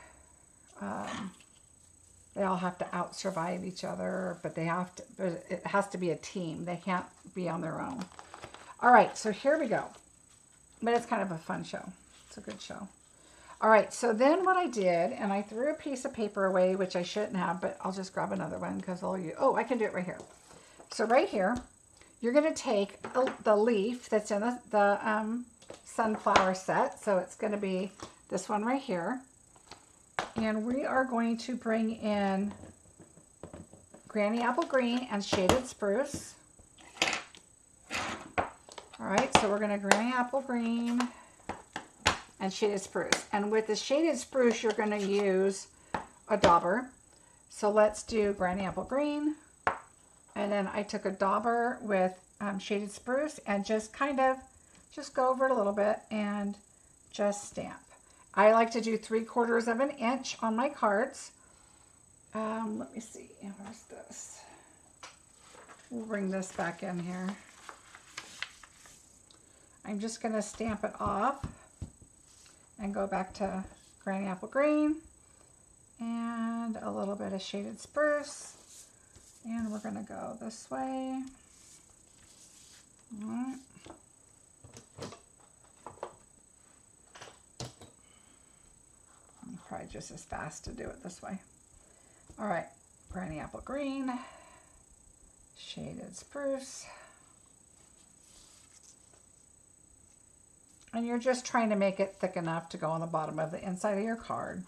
they all have to out-survive each other, but they have to, but it has to be a team. They can't be on their own. All right, so here we go. But it's kind of a fun show. It's a good show. All right, so then what I did, and I threw a piece of paper away, which I shouldn't have, but I'll just grab another one because I can do it right here. So right here, you're going to take the leaf that's in the sunflower set. So it's going to be this one right here. And we are going to bring in Granny Apple Green and Shaded Spruce. All right, so we're going to Granny Apple Green and Shaded Spruce. And with the Shaded Spruce, you're going to use a dauber. So let's do Granny Apple Green. And then I took a dauber with Shaded Spruce and just kind of go over it a little bit and just stamp. I like to do 3/4 of an inch on my cards. Let me see, where's this? We'll bring this back in here. I'm just going to stamp it off and go back to Granny Apple Green and a little bit of Shaded Spruce. And we're going to go this way. All right. Probably just as fast to do it this way. All right, Granny Apple Green, Shaded Spruce. And you're just trying to make it thick enough to go on the bottom of the inside of your card.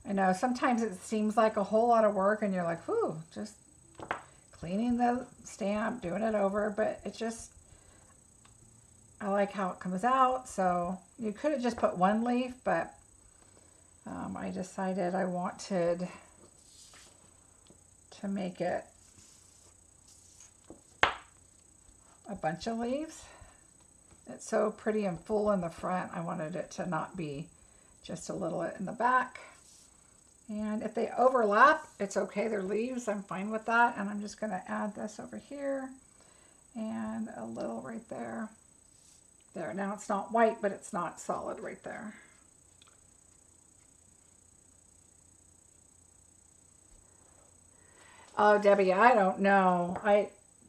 I know sometimes it seems like a whole lot of work and you're like, whew, just cleaning the stamp, doing it over, but it just, I like how it comes out. So you could have just put one leaf, but I decided I wanted to make it a bunch of leaves. It's so pretty and full in the front. I wanted it to not be just a little in the back. And if they overlap, it's okay. They're leaves. I'm fine with that. And I'm just going to add this over here and a little right there. There. Now it's not white, but it's not solid right there. Oh, Debbie, I don't know.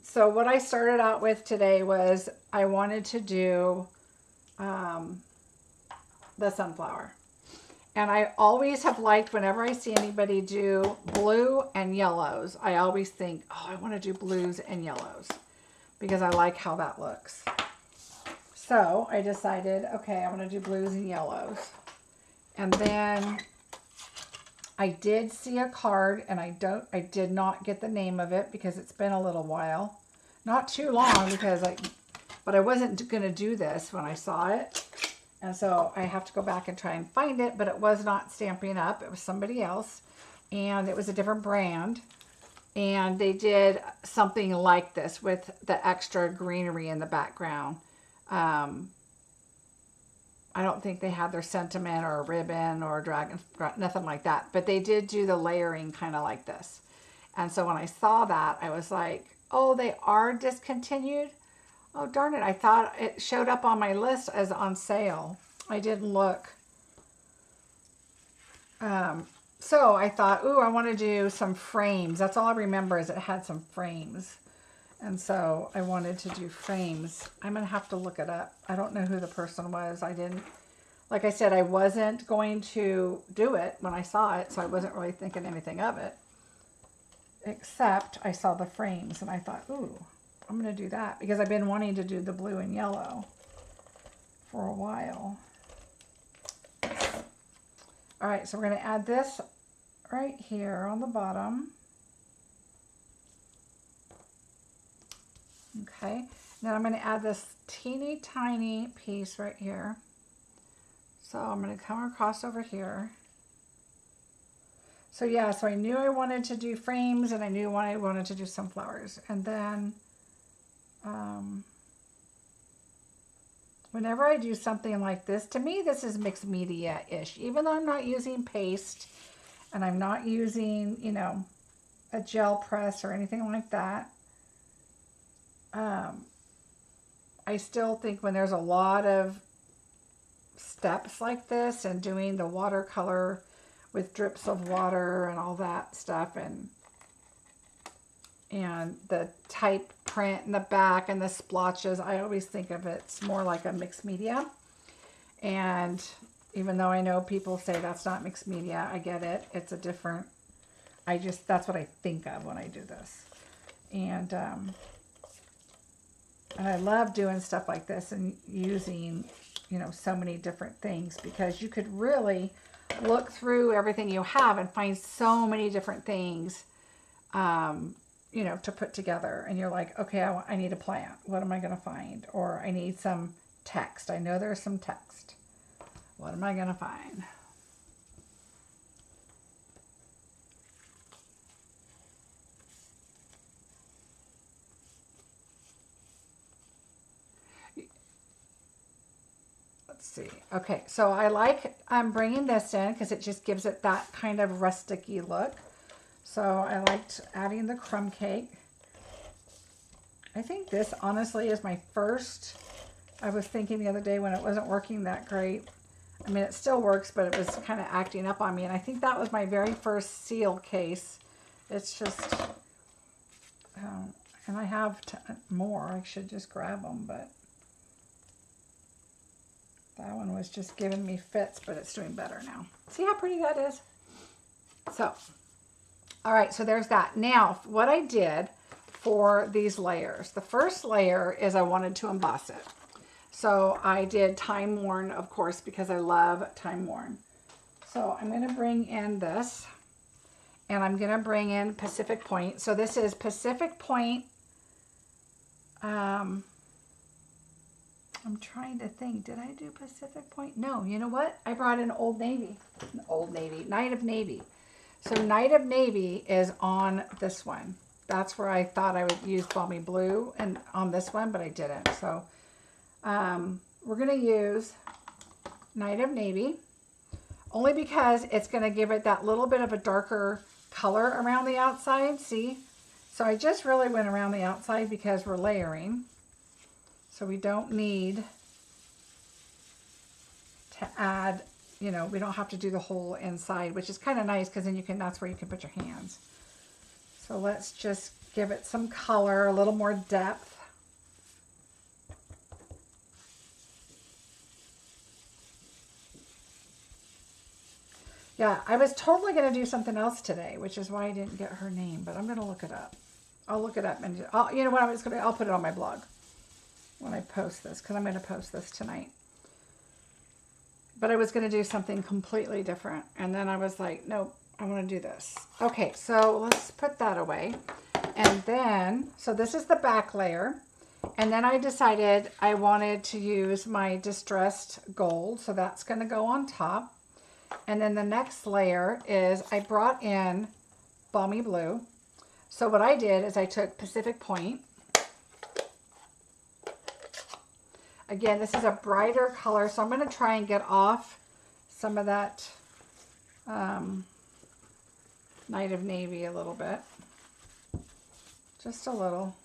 So what I started out with today was I wanted to do the sunflower. And I always have liked, whenever I see anybody do blue and yellows, I always think, oh, I want to do blues and yellows because I like how that looks. So I decided, okay, I'm going to do blues and yellows. And then I did see a card, and I did not get the name of it because it's been a little while. Not too long but I wasn't going to do this when I saw it. And so I have to go back and try and find it, but it was not Stampin' Up. It was somebody else, and it was a different brand. And they did something like this with the extra greenery in the background. I don't think they had their sentiment or a ribbon or a dragon, nothing like that. But they did do the layering kind of like this. And so when I saw that, I was like, oh, they are discontinued? Oh, darn it. I thought it showed up on my list as on sale. I didn't look. So I thought, ooh, I want to do some frames. That's all I remember is it had some frames. And so I wanted to do frames. I'm going to have to look it up. I don't know who the person was. Like I said, I wasn't going to do it when I saw it, so I wasn't really thinking anything of it. Except I saw the frames and I thought, ooh, I'm going to do that because I've been wanting to do the blue and yellow for a while. All right, so we're going to add this right here on the bottom. Okay, now I'm going to add this teeny tiny piece right here. So I'm going to come across over here. So yeah, so I knew I wanted to do frames and I knew I wanted to do sunflowers. And then whenever I do something like this, to me this is mixed media-ish. Even though I'm not using paste and I'm not using, you know, a gel press or anything like that, I still think when there's a lot of steps like this and doing the watercolor with drips of water and all that stuff and the type print in the back and the splotches, I always think of it's more like a mixed media. And even though I know people say that's not mixed media, I get it. It's a different, that's what I think of when I do this. And I love doing stuff like this and using, you know, so many different things because you could really look through everything you have and find so many different things, you know, to put together. And you're like, okay, I need a plant. What am I going to find? Or I need some text. I know there's some text. What am I going to find? Let's let's see. Okay, so I like bringing this in because it just gives it that kind of rustic-y look. So I liked adding the crumb cake. I think this honestly is my first. I was thinking the other day when it wasn't working that great. I mean, it still works, but it was kind of acting up on me. And I think that was my very first seal case. It's just, and I have more. I should just grab them, but that one was just giving me fits, but it's doing better now. See how pretty that is? So, all right, so there's that. Now, what I did for these layers. The first layer is I wanted to emboss it. So I did Time Worn, of course, because I love Time Worn. So I'm going to bring in this, and I'm going to bring in Pacific Point. So this is Pacific Point. I'm trying to think, did I do Pacific Point? No, you know what? I brought in Old Navy. Night of Navy. So Night of Navy is on this one. That's where I thought I would use Balmy Blue and on this one, but I didn't. So we're going to use Night of Navy only because it's going to give it that little bit of a darker color around the outside. See? So I just really went around the outside because we're layering. So we don't need to add, you know, we don't have to do the whole inside, which is kind of nice because then you can, that's where you can put your hands. So let's just give it some color, a little more depth. Yeah, I was totally going to do something else today, which is why I didn't get her name, but I'm going to look it up. I'll look it up and you know what, I'll put it on my blog when I post this, because I'm going to post this tonight. But I was going to do something completely different, and then I was like, nope. I want to do this. Okay, so let's put that away. And then, so this is the back layer. And then I decided I wanted to use my distressed gold. So that's going to go on top. And then the next layer is I brought in Balmy Blue. So what I did is I took Pacific Point. Again, this is a brighter color. So I'm going to try and get off some of that Night of Navy a little bit, just a little.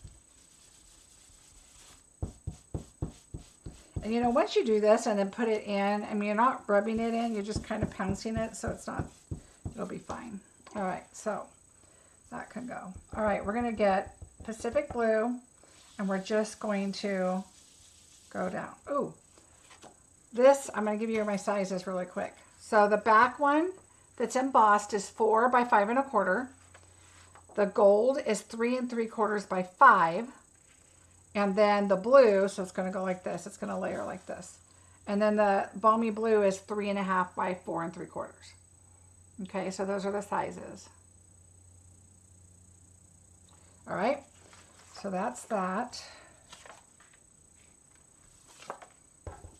And you know, once you do this and then put it in, I mean, you're not rubbing it in, you're just kind of pouncing it, so it's not, it'll be fine. All right, so that can go. All right, we're going to get Pacific Blue, and we're just going to go down. Ooh, this, I'm going to give you my sizes really quick. So the back one that's embossed is 4 by 5 1/4. The gold is 3 3/4 by 5. And then the blue, so it's going to go like this. It's going to layer like this. And then the Balmy Blue is 3 1/2 by 4 3/4. Okay, so those are the sizes. All right, so that's that.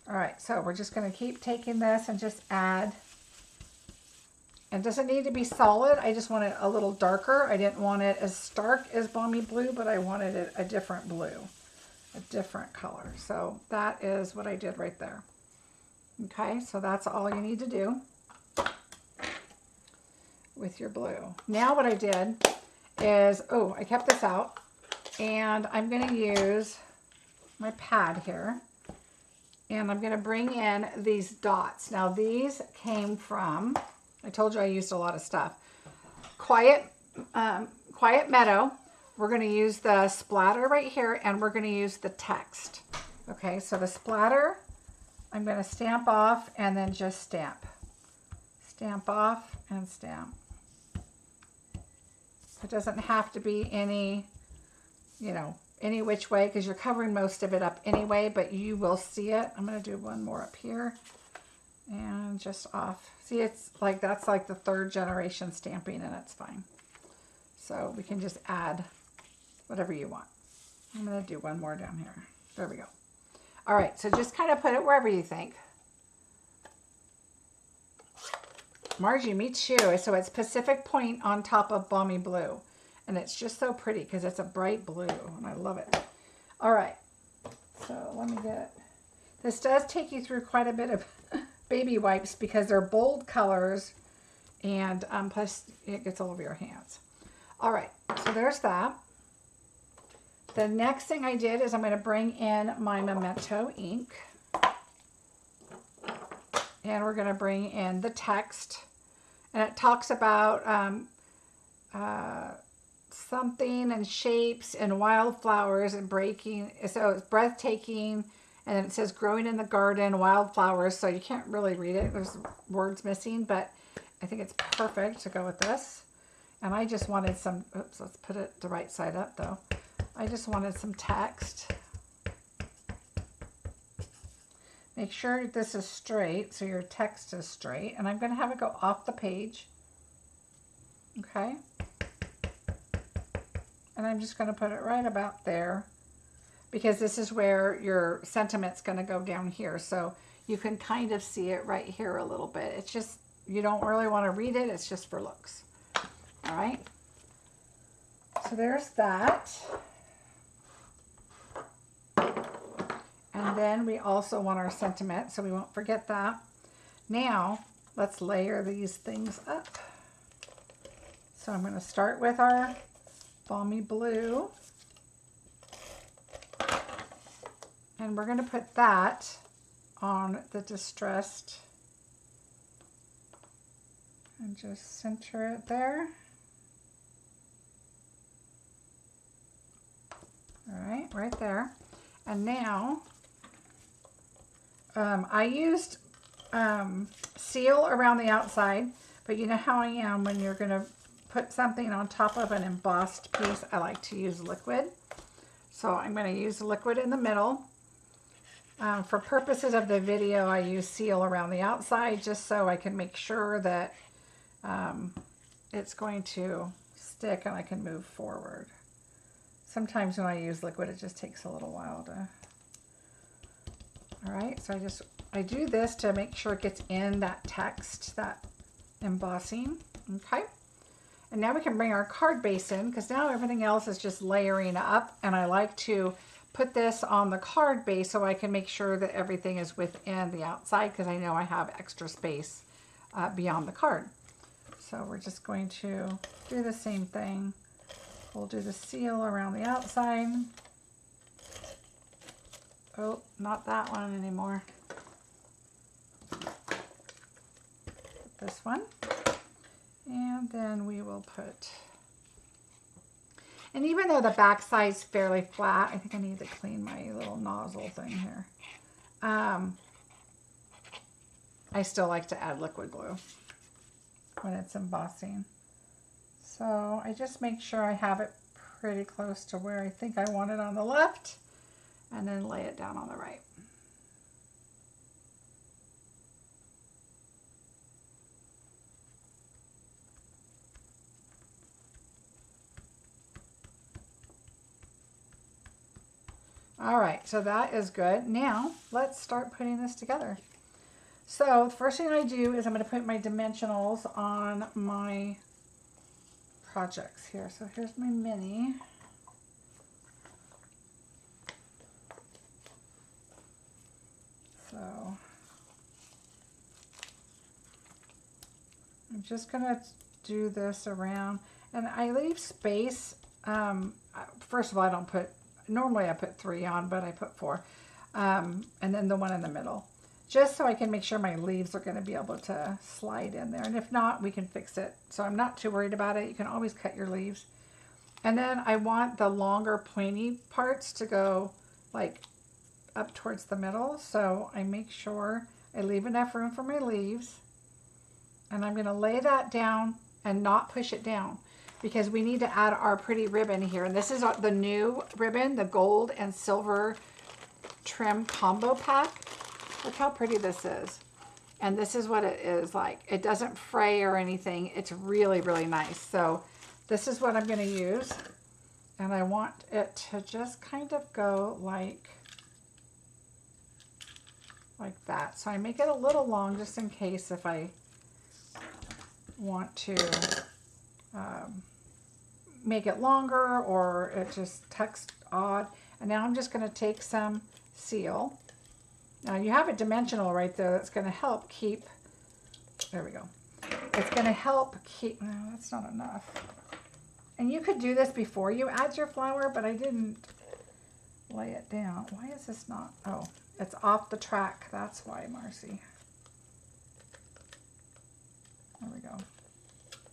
All right, so we're just going to keep taking this and just add. It doesn't need to be solid. I just want it a little darker. I didn't want it as stark as Balmy Blue, but I wanted it a different blue, a different color. So that is what I did right there. Okay, so that's all you need to do with your blue. Now what I did is, oh, I kept this out, and I'm going to use my pad here, and I'm going to bring in these dots. Now these came from, I told you I used a lot of stuff. Quiet Meadow. We're going to use the splatter right here, and we're going to use the text. Okay, so the splatter, I'm going to stamp off and then just stamp. Stamp off and stamp. It doesn't have to be any, you know, any which way, because you're covering most of it up anyway, but you will see it. I'm going to do one more up here and just off. See, it's like, that's like the 3rd generation stamping, and it's fine. So we can just add whatever you want. I'm going to do one more down here. There we go. All right, so just kind of put it wherever you think. Margie, me too. So it's Pacific Point on top of Balmy Blue. And it's just so pretty because it's a bright blue, and I love it. All right, so let me get, This does take you through quite a bit of baby wipes because they're bold colors, and plus it gets all over your hands. All right, so there's that. The next thing I did is I'm going to bring in my Memento ink. And we're going to bring in the text. And it talks about something and shapes and wildflowers and breaking. So it's breathtaking. And then it says growing in the garden, wildflowers. So you can't really read it. There's words missing, but I think it's perfect to go with this. And I just wanted some, oops, let's put it the right side up though. I just wanted some text. Make sure this is straight, so your text is straight. And I'm going to have it go off the page. Okay. And I'm just going to put it right about there, because this is where your sentiment's going to go down here. So you can kind of see it right here a little bit. It's just, you don't really want to read it. It's just for looks. All right. So there's that. And then we also want our sentiment, so we won't forget that. Now, let's layer these things up. So I'm going to start with our Balmy Blue. And we're going to put that on the Distressed. And just center it there. All right, right there. And now, I used seal around the outside, but you know how I am when you're going to put something on top of an embossed piece. I like to use liquid. So I'm going to use liquid in the middle. For purposes of the video, I use seal around the outside just so I can make sure that it's going to stick and I can move forward. Sometimes when I use liquid, it just takes a little while to... All right, so I do this to make sure it gets in that text, that embossing. Okay. And now we can bring our card base in, because now everything else is just layering up, and I like to put this on the card base so I can make sure that everything is within the outside, because I know I have extra space beyond the card. So we're just going to do the same thing. We'll do the seal around the outside. Oh, not that one anymore. This one. And then we will put, and even though the back side's fairly flat, I think I need to clean my little nozzle thing here. I still like to add liquid glue when it's embossing. So I just make sure I have it pretty close to where I think I want it on the left, and then lay it down on the right. All right, so that is good. Now let's start putting this together. So the first thing I do is I'm going to put my dimensionals on my projects here. So here's my mini. So I'm just going to do this around, and I leave space. First of all, I don't put, normally I put 3 on, but I put 4. And then the one in the middle, just so I can make sure my leaves are going to be able to slide in there. And if not, we can fix it. So I'm not too worried about it. You can always cut your leaves. And then I want the longer pointy parts to go like up towards the middle. So I make sure I leave enough room for my leaves. And I'm going to lay that down and not push it down, because we need to add our pretty ribbon here. And this is the new ribbon, the gold and silver trim combo pack. Look how pretty this is. And this is what it is like. It doesn't fray or anything. It's really, really nice. So this is what I'm going to use. And I want it to just kind of go like that. So I make it a little long just in case if I want to make it longer or it just tucks odd. And now I'm just going to take some seal Now you have a dimensional right there that's going to help keep, there we go. It's going to help keep, no, that's not enough. And you could do this before you add your flower, but I didn't lay it down. Why is this not, oh, it's off the track. That's why, Marcie. There we go.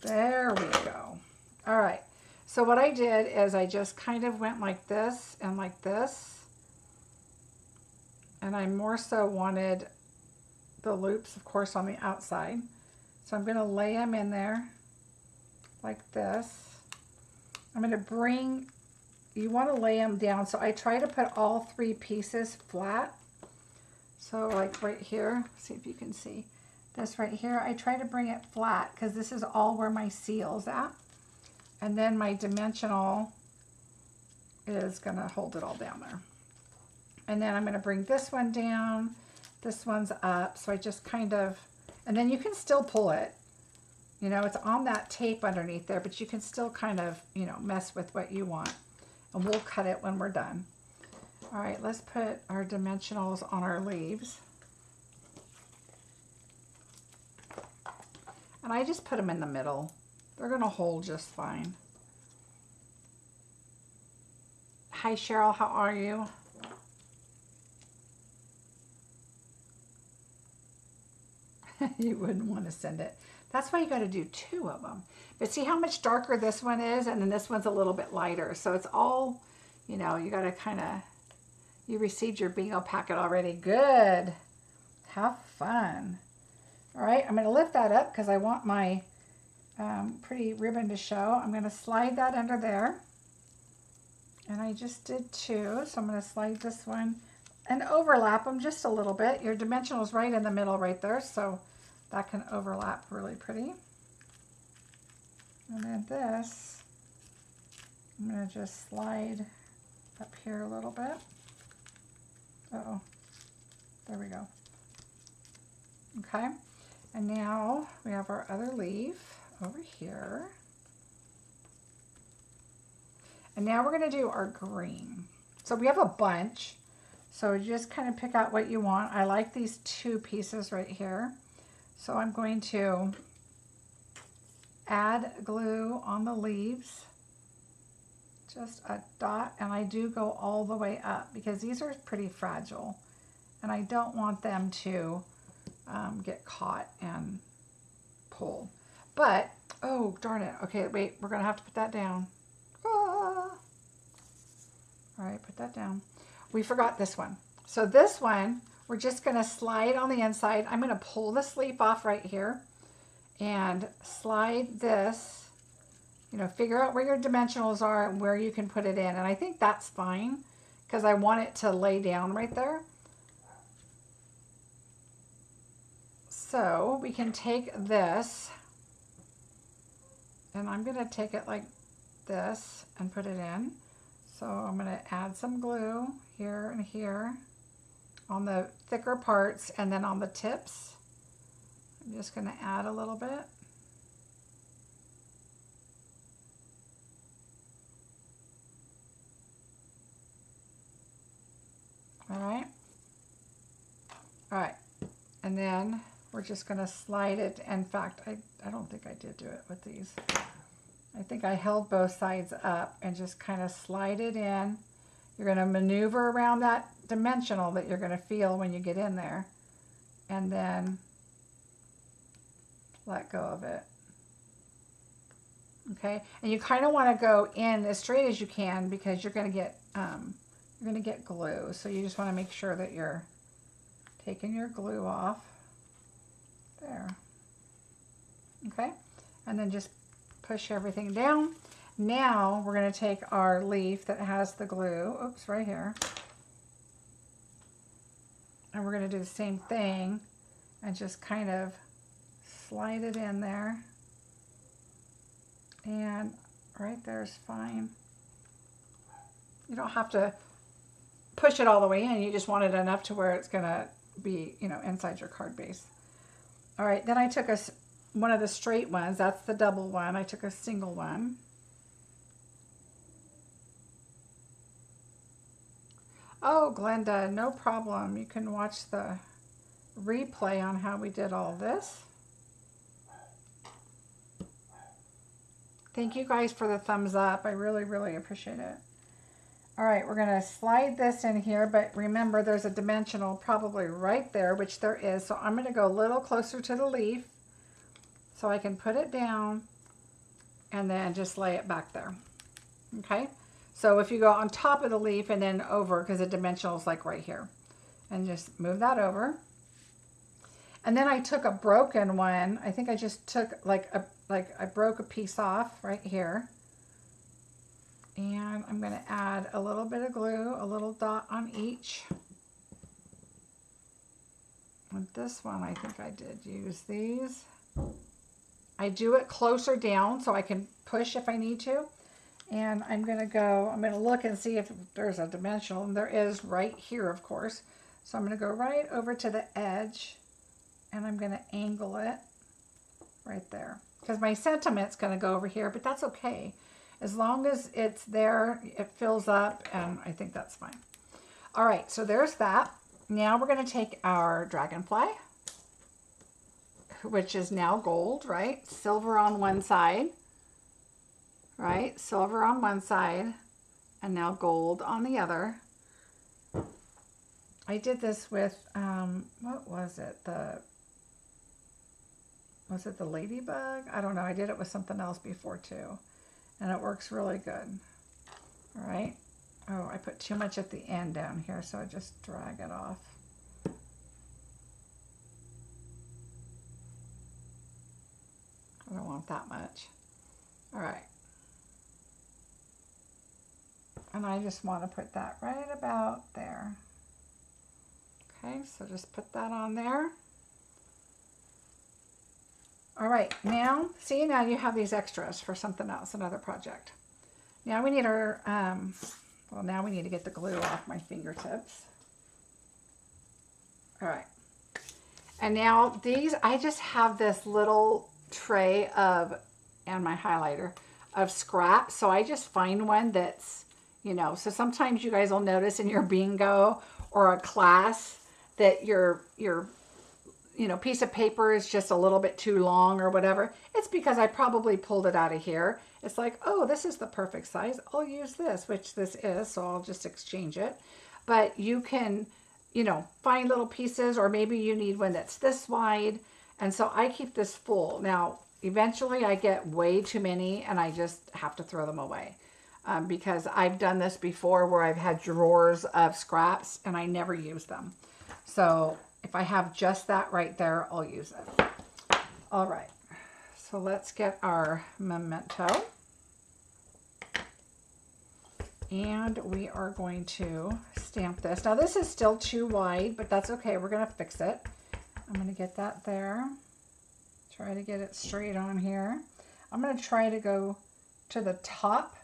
There we go. All right. So what I did is I just kind of went like this and like this. And I more so wanted the loops, of course, on the outside. So I'm going to lay them in there like this. I'm going to bring, you want to lay them down. So I try to put all 3 pieces flat. So like right here, see if you can see. This right here, I try to bring it flat because this is all where my seal's at. And then my dimensional is going to hold it all down there. And then I'm going to bring this one down. This one's up. So I just kind of, and then you can still pull it. You know, it's on that tape underneath there, but you can still kind of, you know, mess with what you want. And we'll cut it when we're done. All right, let's put our dimensionals on our leaves. And I just put them in the middle. They're going to hold just fine. Hi, Cheryl. How are you? You wouldn't want to send it. That's why you got to do 2 of them. But see how much darker this one is? And then this one's a little bit lighter. So it's all, you know, you got to kind of, you received your bingo packet already. Good. Have fun. All right, I'm going to lift that up because I want my pretty ribbon to show. I'm going to slide that under there. And I just did 2, so I'm going to slide this one and overlap them just a little bit. Your dimensional is right in the middle right there, so that can overlap really pretty. And then this, I'm going to just slide up here a little bit. Uh-oh, there we go. Okay. And now we have our other leaf over here. And now we're going to do our green. So we have a bunch. So you just kind of pick out what you want. I like these 2 pieces right here. So I'm going to add glue on the leaves. Just a dot. And I do go all the way up because these are pretty fragile. And I don't want them to get caught and pulled. But, oh, darn it. Okay, wait, we're going to have to put that down. Ah. All right, put that down. We forgot this one. So this one, we're just going to slide on the inside. I'm going to pull the sleeve off right here and slide this, you know, figure out where your dimensionals are and where you can put it in. And I think that's fine because I want it to lay down right there. So we can take this, and I'm going to take it like this and put it in. So I'm going to add some glue here and here on the thicker parts and then on the tips. I'm just going to add a little bit. All right. All right. And then we're just going to slide it. In fact, I don't think I did do it with these. I think I held both sides up and just kind of slide it in. You're going to maneuver around that dimensional that you're going to feel when you get in there. And then let go of it. Okay? And you kind of want to go in as straight as you can because you're going to get glue. So you just want to make sure that you're taking your glue off. There. Okay? And then just push everything down. Now we're going to take our leaf that has the glue, oops, right here, and we're going to do the same thing and just kind of slide it in there. And right there's fine. You don't have to push it all the way in. You just want it enough to where it's going to be, you know, inside your card base. All right, then I took one of the straight ones. That's the double one. I took a single one. Oh, Glenda, no problem. You can watch the replay on how we did all this. Thank you guys for the thumbs up. I really, really appreciate it. All right, we're going to slide this in here, but remember there's a dimensional probably right there, which there is. So I'm going to go a little closer to the leaf so I can put it down and then just lay it back there. Okay, so if you go on top of the leaf and then over, because the dimensional is like right here, and just move that over. And then I took a broken one. I think I just took I broke a piece off right here. And I'm going to add a little bit of glue, a little dot on each. With this one, I think I did use these. I do it closer down so I can push if I need to. And I'm going to look and see if there's a dimensional. And there is right here, of course. So I'm going to go right over to the edge. And I'm going to angle it right there. Because my sentiment's going to go over here, but that's okay. As long as it's there, it fills up, and I think that's fine. All right, so there's that. Now we're going to take our dragonfly, which is now gold, right? Silver on one side, right? Silver on one side, and now gold on the other. I did this with, what was it? Was it the ladybug? I don't know. I did it with something else before too. And it works really good. All right. Oh, I put too much at the end down here, so I just drag it off. I don't want that much. All right. And I just want to put that right about there. Okay, so just put that on there. All right, now, see, now you have these extras for something else, another project. Now we need our, well, now we need to get the glue off my fingertips. All right. And now these, I just have this little tray of, and my highlighter, of scraps. So I just find one that's, you know, so sometimes you guys will notice in your bingo or a class that your you know, piece of paper is just a little bit too long or whatever. It's because I probably pulled it out of here. It's like, oh, this is the perfect size. I'll use this, which this is, so I'll just exchange it. But you can, you know, find little pieces, or maybe you need one that's this wide. And so I keep this full. Now, eventually I get way too many and I just have to throw them away. Because I've done this before where I've had drawers of scraps and I never use them. So if I have just that right there, I'll use it. All right, so let's get our memento. And we are going to stamp this. Now this is still too wide, but that's okay. We're gonna fix it. I'm gonna get that there. Try to get it straight on here. I'm gonna try to go to the top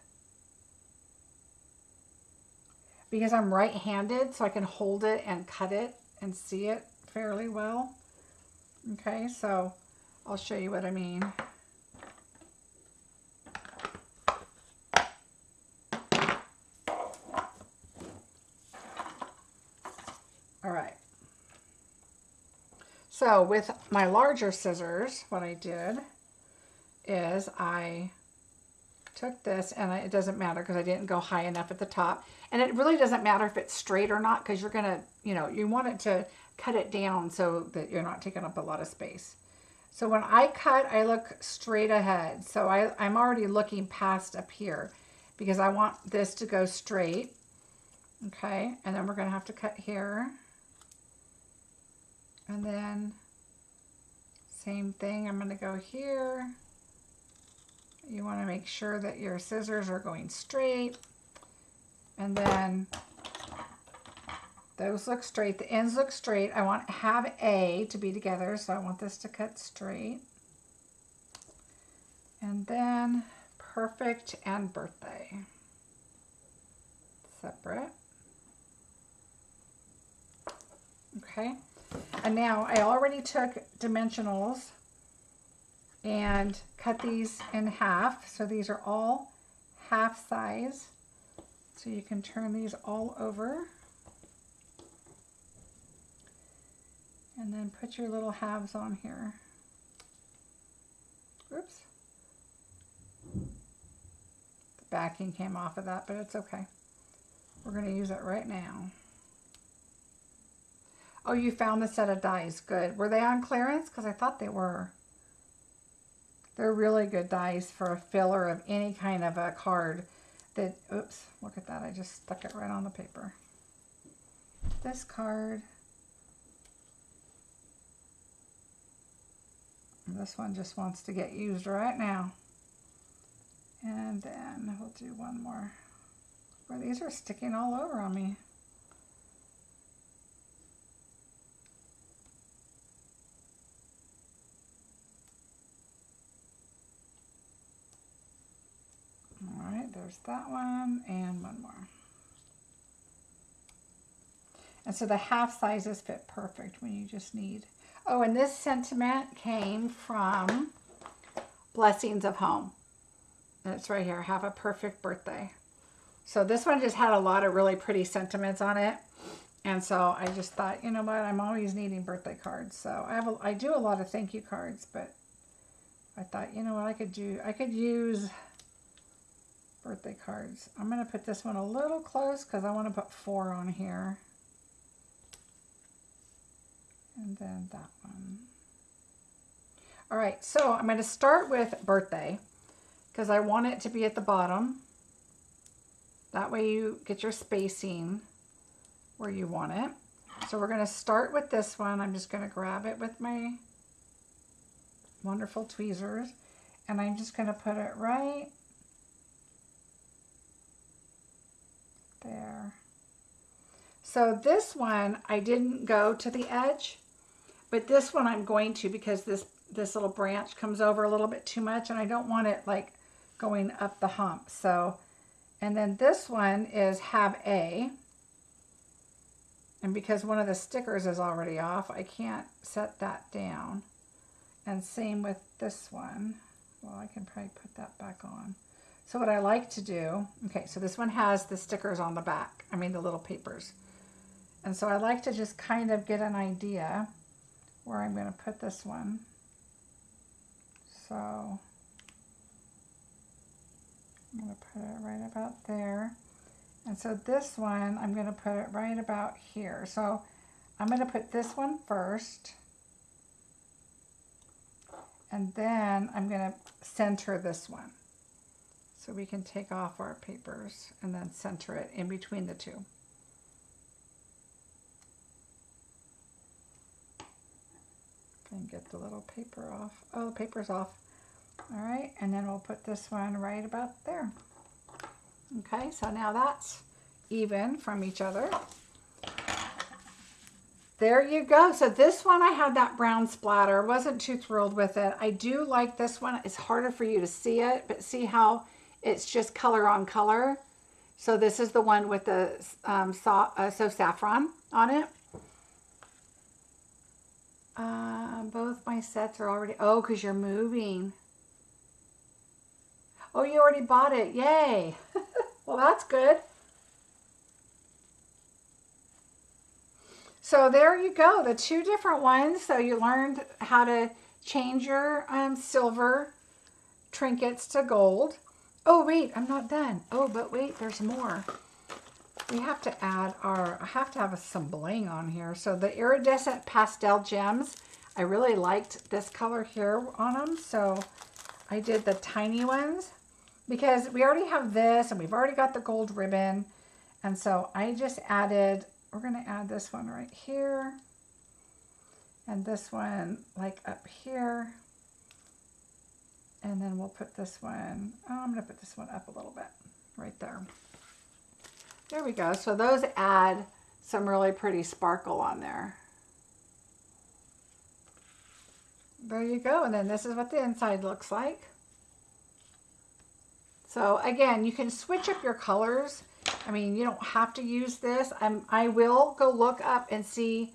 because I'm right-handed, so I can hold it and cut it and see it fairly well. Okay, so I'll show you what I mean. All right. So with my larger scissors, what I did is I took this, and it doesn't matter because I didn't go high enough at the top. And it really doesn't matter if it's straight or not, because you're going to, you know, you want it to cut it down so that you're not taking up a lot of space. So when I cut, I look straight ahead. So I'm already looking past up here because I want this to go straight. Okay, and then we're going to have to cut here. And then same thing, I'm going to go here. You want to make sure that your scissors are going straight. And then those look straight, the ends look straight. I want have A to be together, so I want this to cut straight. And then perfect and birthday. Separate. Okay. And now I already took dimensionals and cut these in half. So these are all half size. So you can turn these all over. And then put your little halves on here. Oops. The backing came off of that, but it's okay. We're going to use it right now. Oh, you found the set of dies. Good. Were they on clearance? Because I thought they were. They're really good dies for a filler of any kind of a card. That, oops, look at that. I just stuck it right on the paper. This card. And this one just wants to get used right now. And then we'll do one more. Boy, these are sticking all over on me. All right, there's that one and one more. And so the half sizes fit perfect when you just need. Oh, and this sentiment came from Blessings of Home. And it's right here, have a perfect birthday. So this one just had a lot of really pretty sentiments on it. And so I just thought, you know what, I'm always needing birthday cards. So I do a lot of thank you cards, but I thought, you know what, I could use birthday cards. I'm going to put this one a little close because I want to put 4 on here. And then that one. All right, so I'm going to start with birthday because I want it to be at the bottom. That way you get your spacing where you want it. So we're going to start with this one. I'm just going to grab it with my wonderful tweezers and I'm just going to put it right there. So this one, I didn't go to the edge, but this one I'm going to because this little branch comes over a little bit too much and I don't want it like going up the hump. So, and then this one is have A. And because one of the stickers is already off, I can't set that down. And same with this one. Well, I can probably put that back on. So what I like to do, okay, so this one has the stickers on the back. I mean the little papers. And so I like to just kind of get an idea where I'm going to put this one. So I'm going to put it right about there. And so this one, I'm going to put it right about here. So I'm going to put this one first. And then I'm going to center this one. So we can take off our papers and then center it in between the two. And get the little paper off. Oh, the paper's off. All right, and then we'll put this one right about there. Okay, so now that's even from each other. There you go. So this one I had that brown splatter. Wasn't too thrilled with it. I do like this one. It's harder for you to see it, but see how it's just color on color. So this is the one with the so saffron on it. Both my sets are already, oh, because you're moving. Oh, you already bought it. Yay. Well, that's good. So there you go. The 2 different ones. So you learned how to change your silver trinkets to gold. Oh, wait, I'm not done. Oh, but wait, there's more. We have to add I have to have some bling on here. So the iridescent pastel gems, I really liked this color here on them. So I did the tiny ones because we already have this and we've already got the gold ribbon. And so I just added, we're going to add this one right here. And this one like up here. And then we'll put this one, oh, I'm going to put this one up a little bit right there. There we go. So those add some really pretty sparkle on there. There you go. And then this is what the inside looks like. So again, you can switch up your colors. I mean, you don't have to use this. I will go look up and see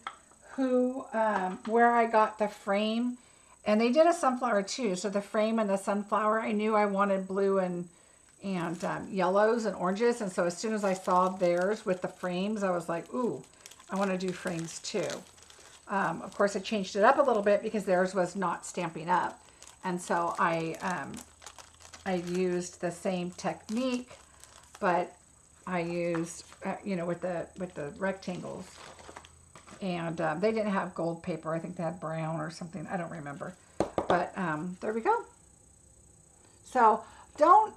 where I got the frame. And they did a sunflower too. So the frame and the sunflower, I knew I wanted blue and yellows and oranges. And so as soon as I saw theirs with the frames, I was like, ooh, I want to do frames too. Of course, I changed it up a little bit because theirs was not stamping up. And so I used the same technique, but I used, you know, with the rectangles. And they didn't have gold paper. I think they had brown or something. I don't remember. But there we go. So don't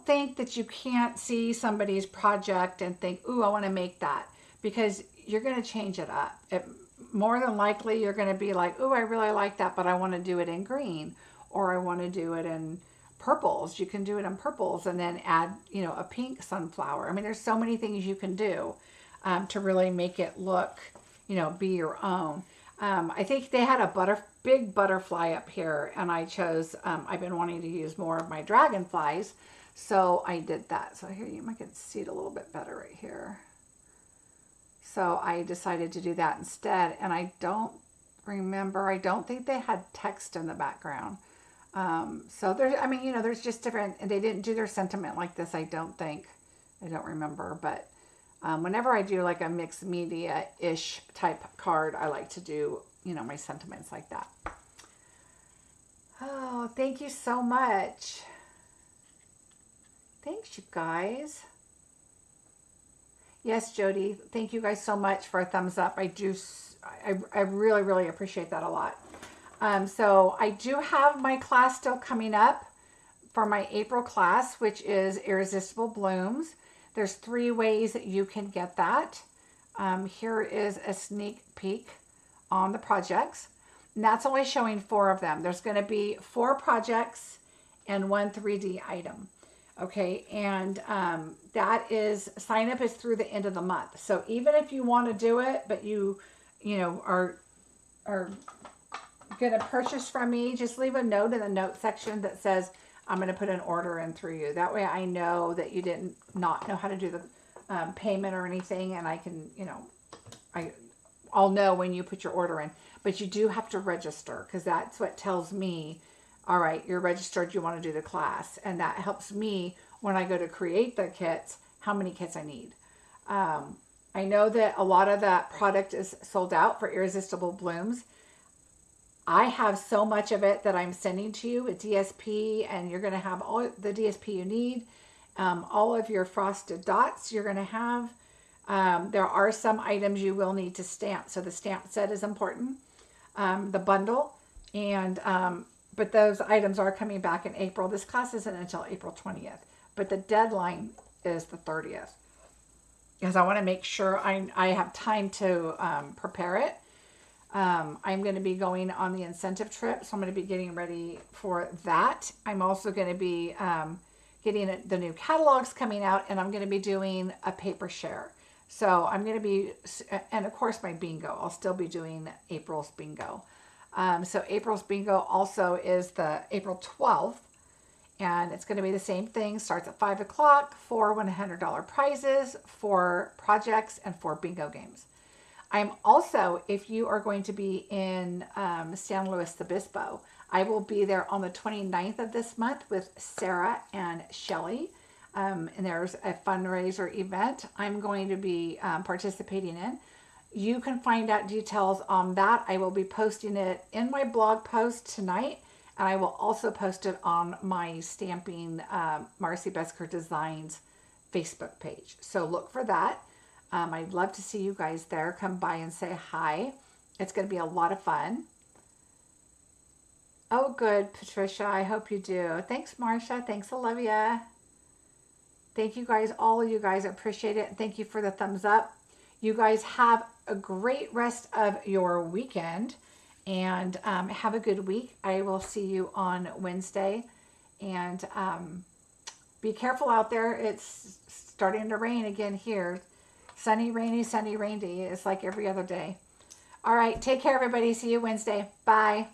think that you can't see somebody's project and think, ooh, I want to make that, because you're going to change it up. More than likely, you're going to be like, ooh, I really like that, but I want to do it in green, or I want to do it in purples. You can do it in purples and then add, you know, a pink sunflower. I mean, there's so many things you can do to really make it look, you know, be your own. I think they had a big butterfly up here, and I chose, I've been wanting to use more of my dragonflies, so I did that. So here, you might get to see it a little bit better right here. So I decided to do that instead, and I don't remember, I don't think they had text in the background. So there's, I mean, you know, there's just different, and they didn't do their sentiment like this, I don't think. I don't remember, but whenever I do like a mixed media-ish type card, I like to do, you know, my sentiments like that. Oh, thank you so much. Thanks, you guys. Yes, Jody, thank you guys so much for a thumbs up. I really, really appreciate that a lot. So I do have my class still coming up for my April class, which is Irresistible Blooms. There's 3 ways that you can get that. Here is a sneak peek on the projects. And that's only showing 4 of them. There's going to be 4 projects and 1 3D item. Okay, and that is, sign up is through the end of the month. So even if you want to do it, but you know, are going to purchase from me, just leave a note in the note section that says, I'm going to put an order in through you. That way I know that you didn't not know how to do the payment or anything, and I can, you know, I'll know when you put your order in. But you do have to register, because that's what tells me, all right, you're registered, you want to do the class. And that helps me when I go to create the kits, how many kits I need. I know that a lot of that product is sold out for Irresistible Blooms. I have so much of it that I'm sending to you with DSP, and you're going to have all the DSP you need. All of your frosted dots you're going to have. There are some items you will need to stamp. So the stamp set is important. The bundle, and but those items are coming back in April. This class isn't until April 20th, but the deadline is the 30th, because I want to make sure I have time to prepare it. I'm going to be going on the incentive trip, so I'm going to be getting ready for that. I'm also going to be getting the new catalogs coming out, and I'm going to be doing a paper share. So I'm going to be, and of course my bingo, I'll still be doing April's bingo. So April's bingo also is the April 12th, and it's going to be the same thing. Starts at 5 o'clock, 4 $100 prizes, 4 projects, and 4 bingo games. I'm also, if you are going to be in San Luis Obispo, I will be there on the 29th of this month with Sarah and Shelly. And there's a fundraiser event I'm going to be participating in. You can find out details on that. I will be posting it in my blog post tonight, and I will also post it on my Stampin' Marcie Besecker Designs Facebook page. So look for that. I'd love to see you guys there. Come by and say hi. It's going to be a lot of fun. Oh, good, Patricia. I hope you do. Thanks, Marcia. Thanks, Olivia. Thank you guys, all of you guys. I appreciate it. Thank you for the thumbs up. You guys have a great rest of your weekend, and have a good week. I will see you on Wednesday, and be careful out there. It's starting to rain again here. Sunny, rainy, sunny, rainy. It's like every other day. All right. Take care, everybody. See you Wednesday. Bye.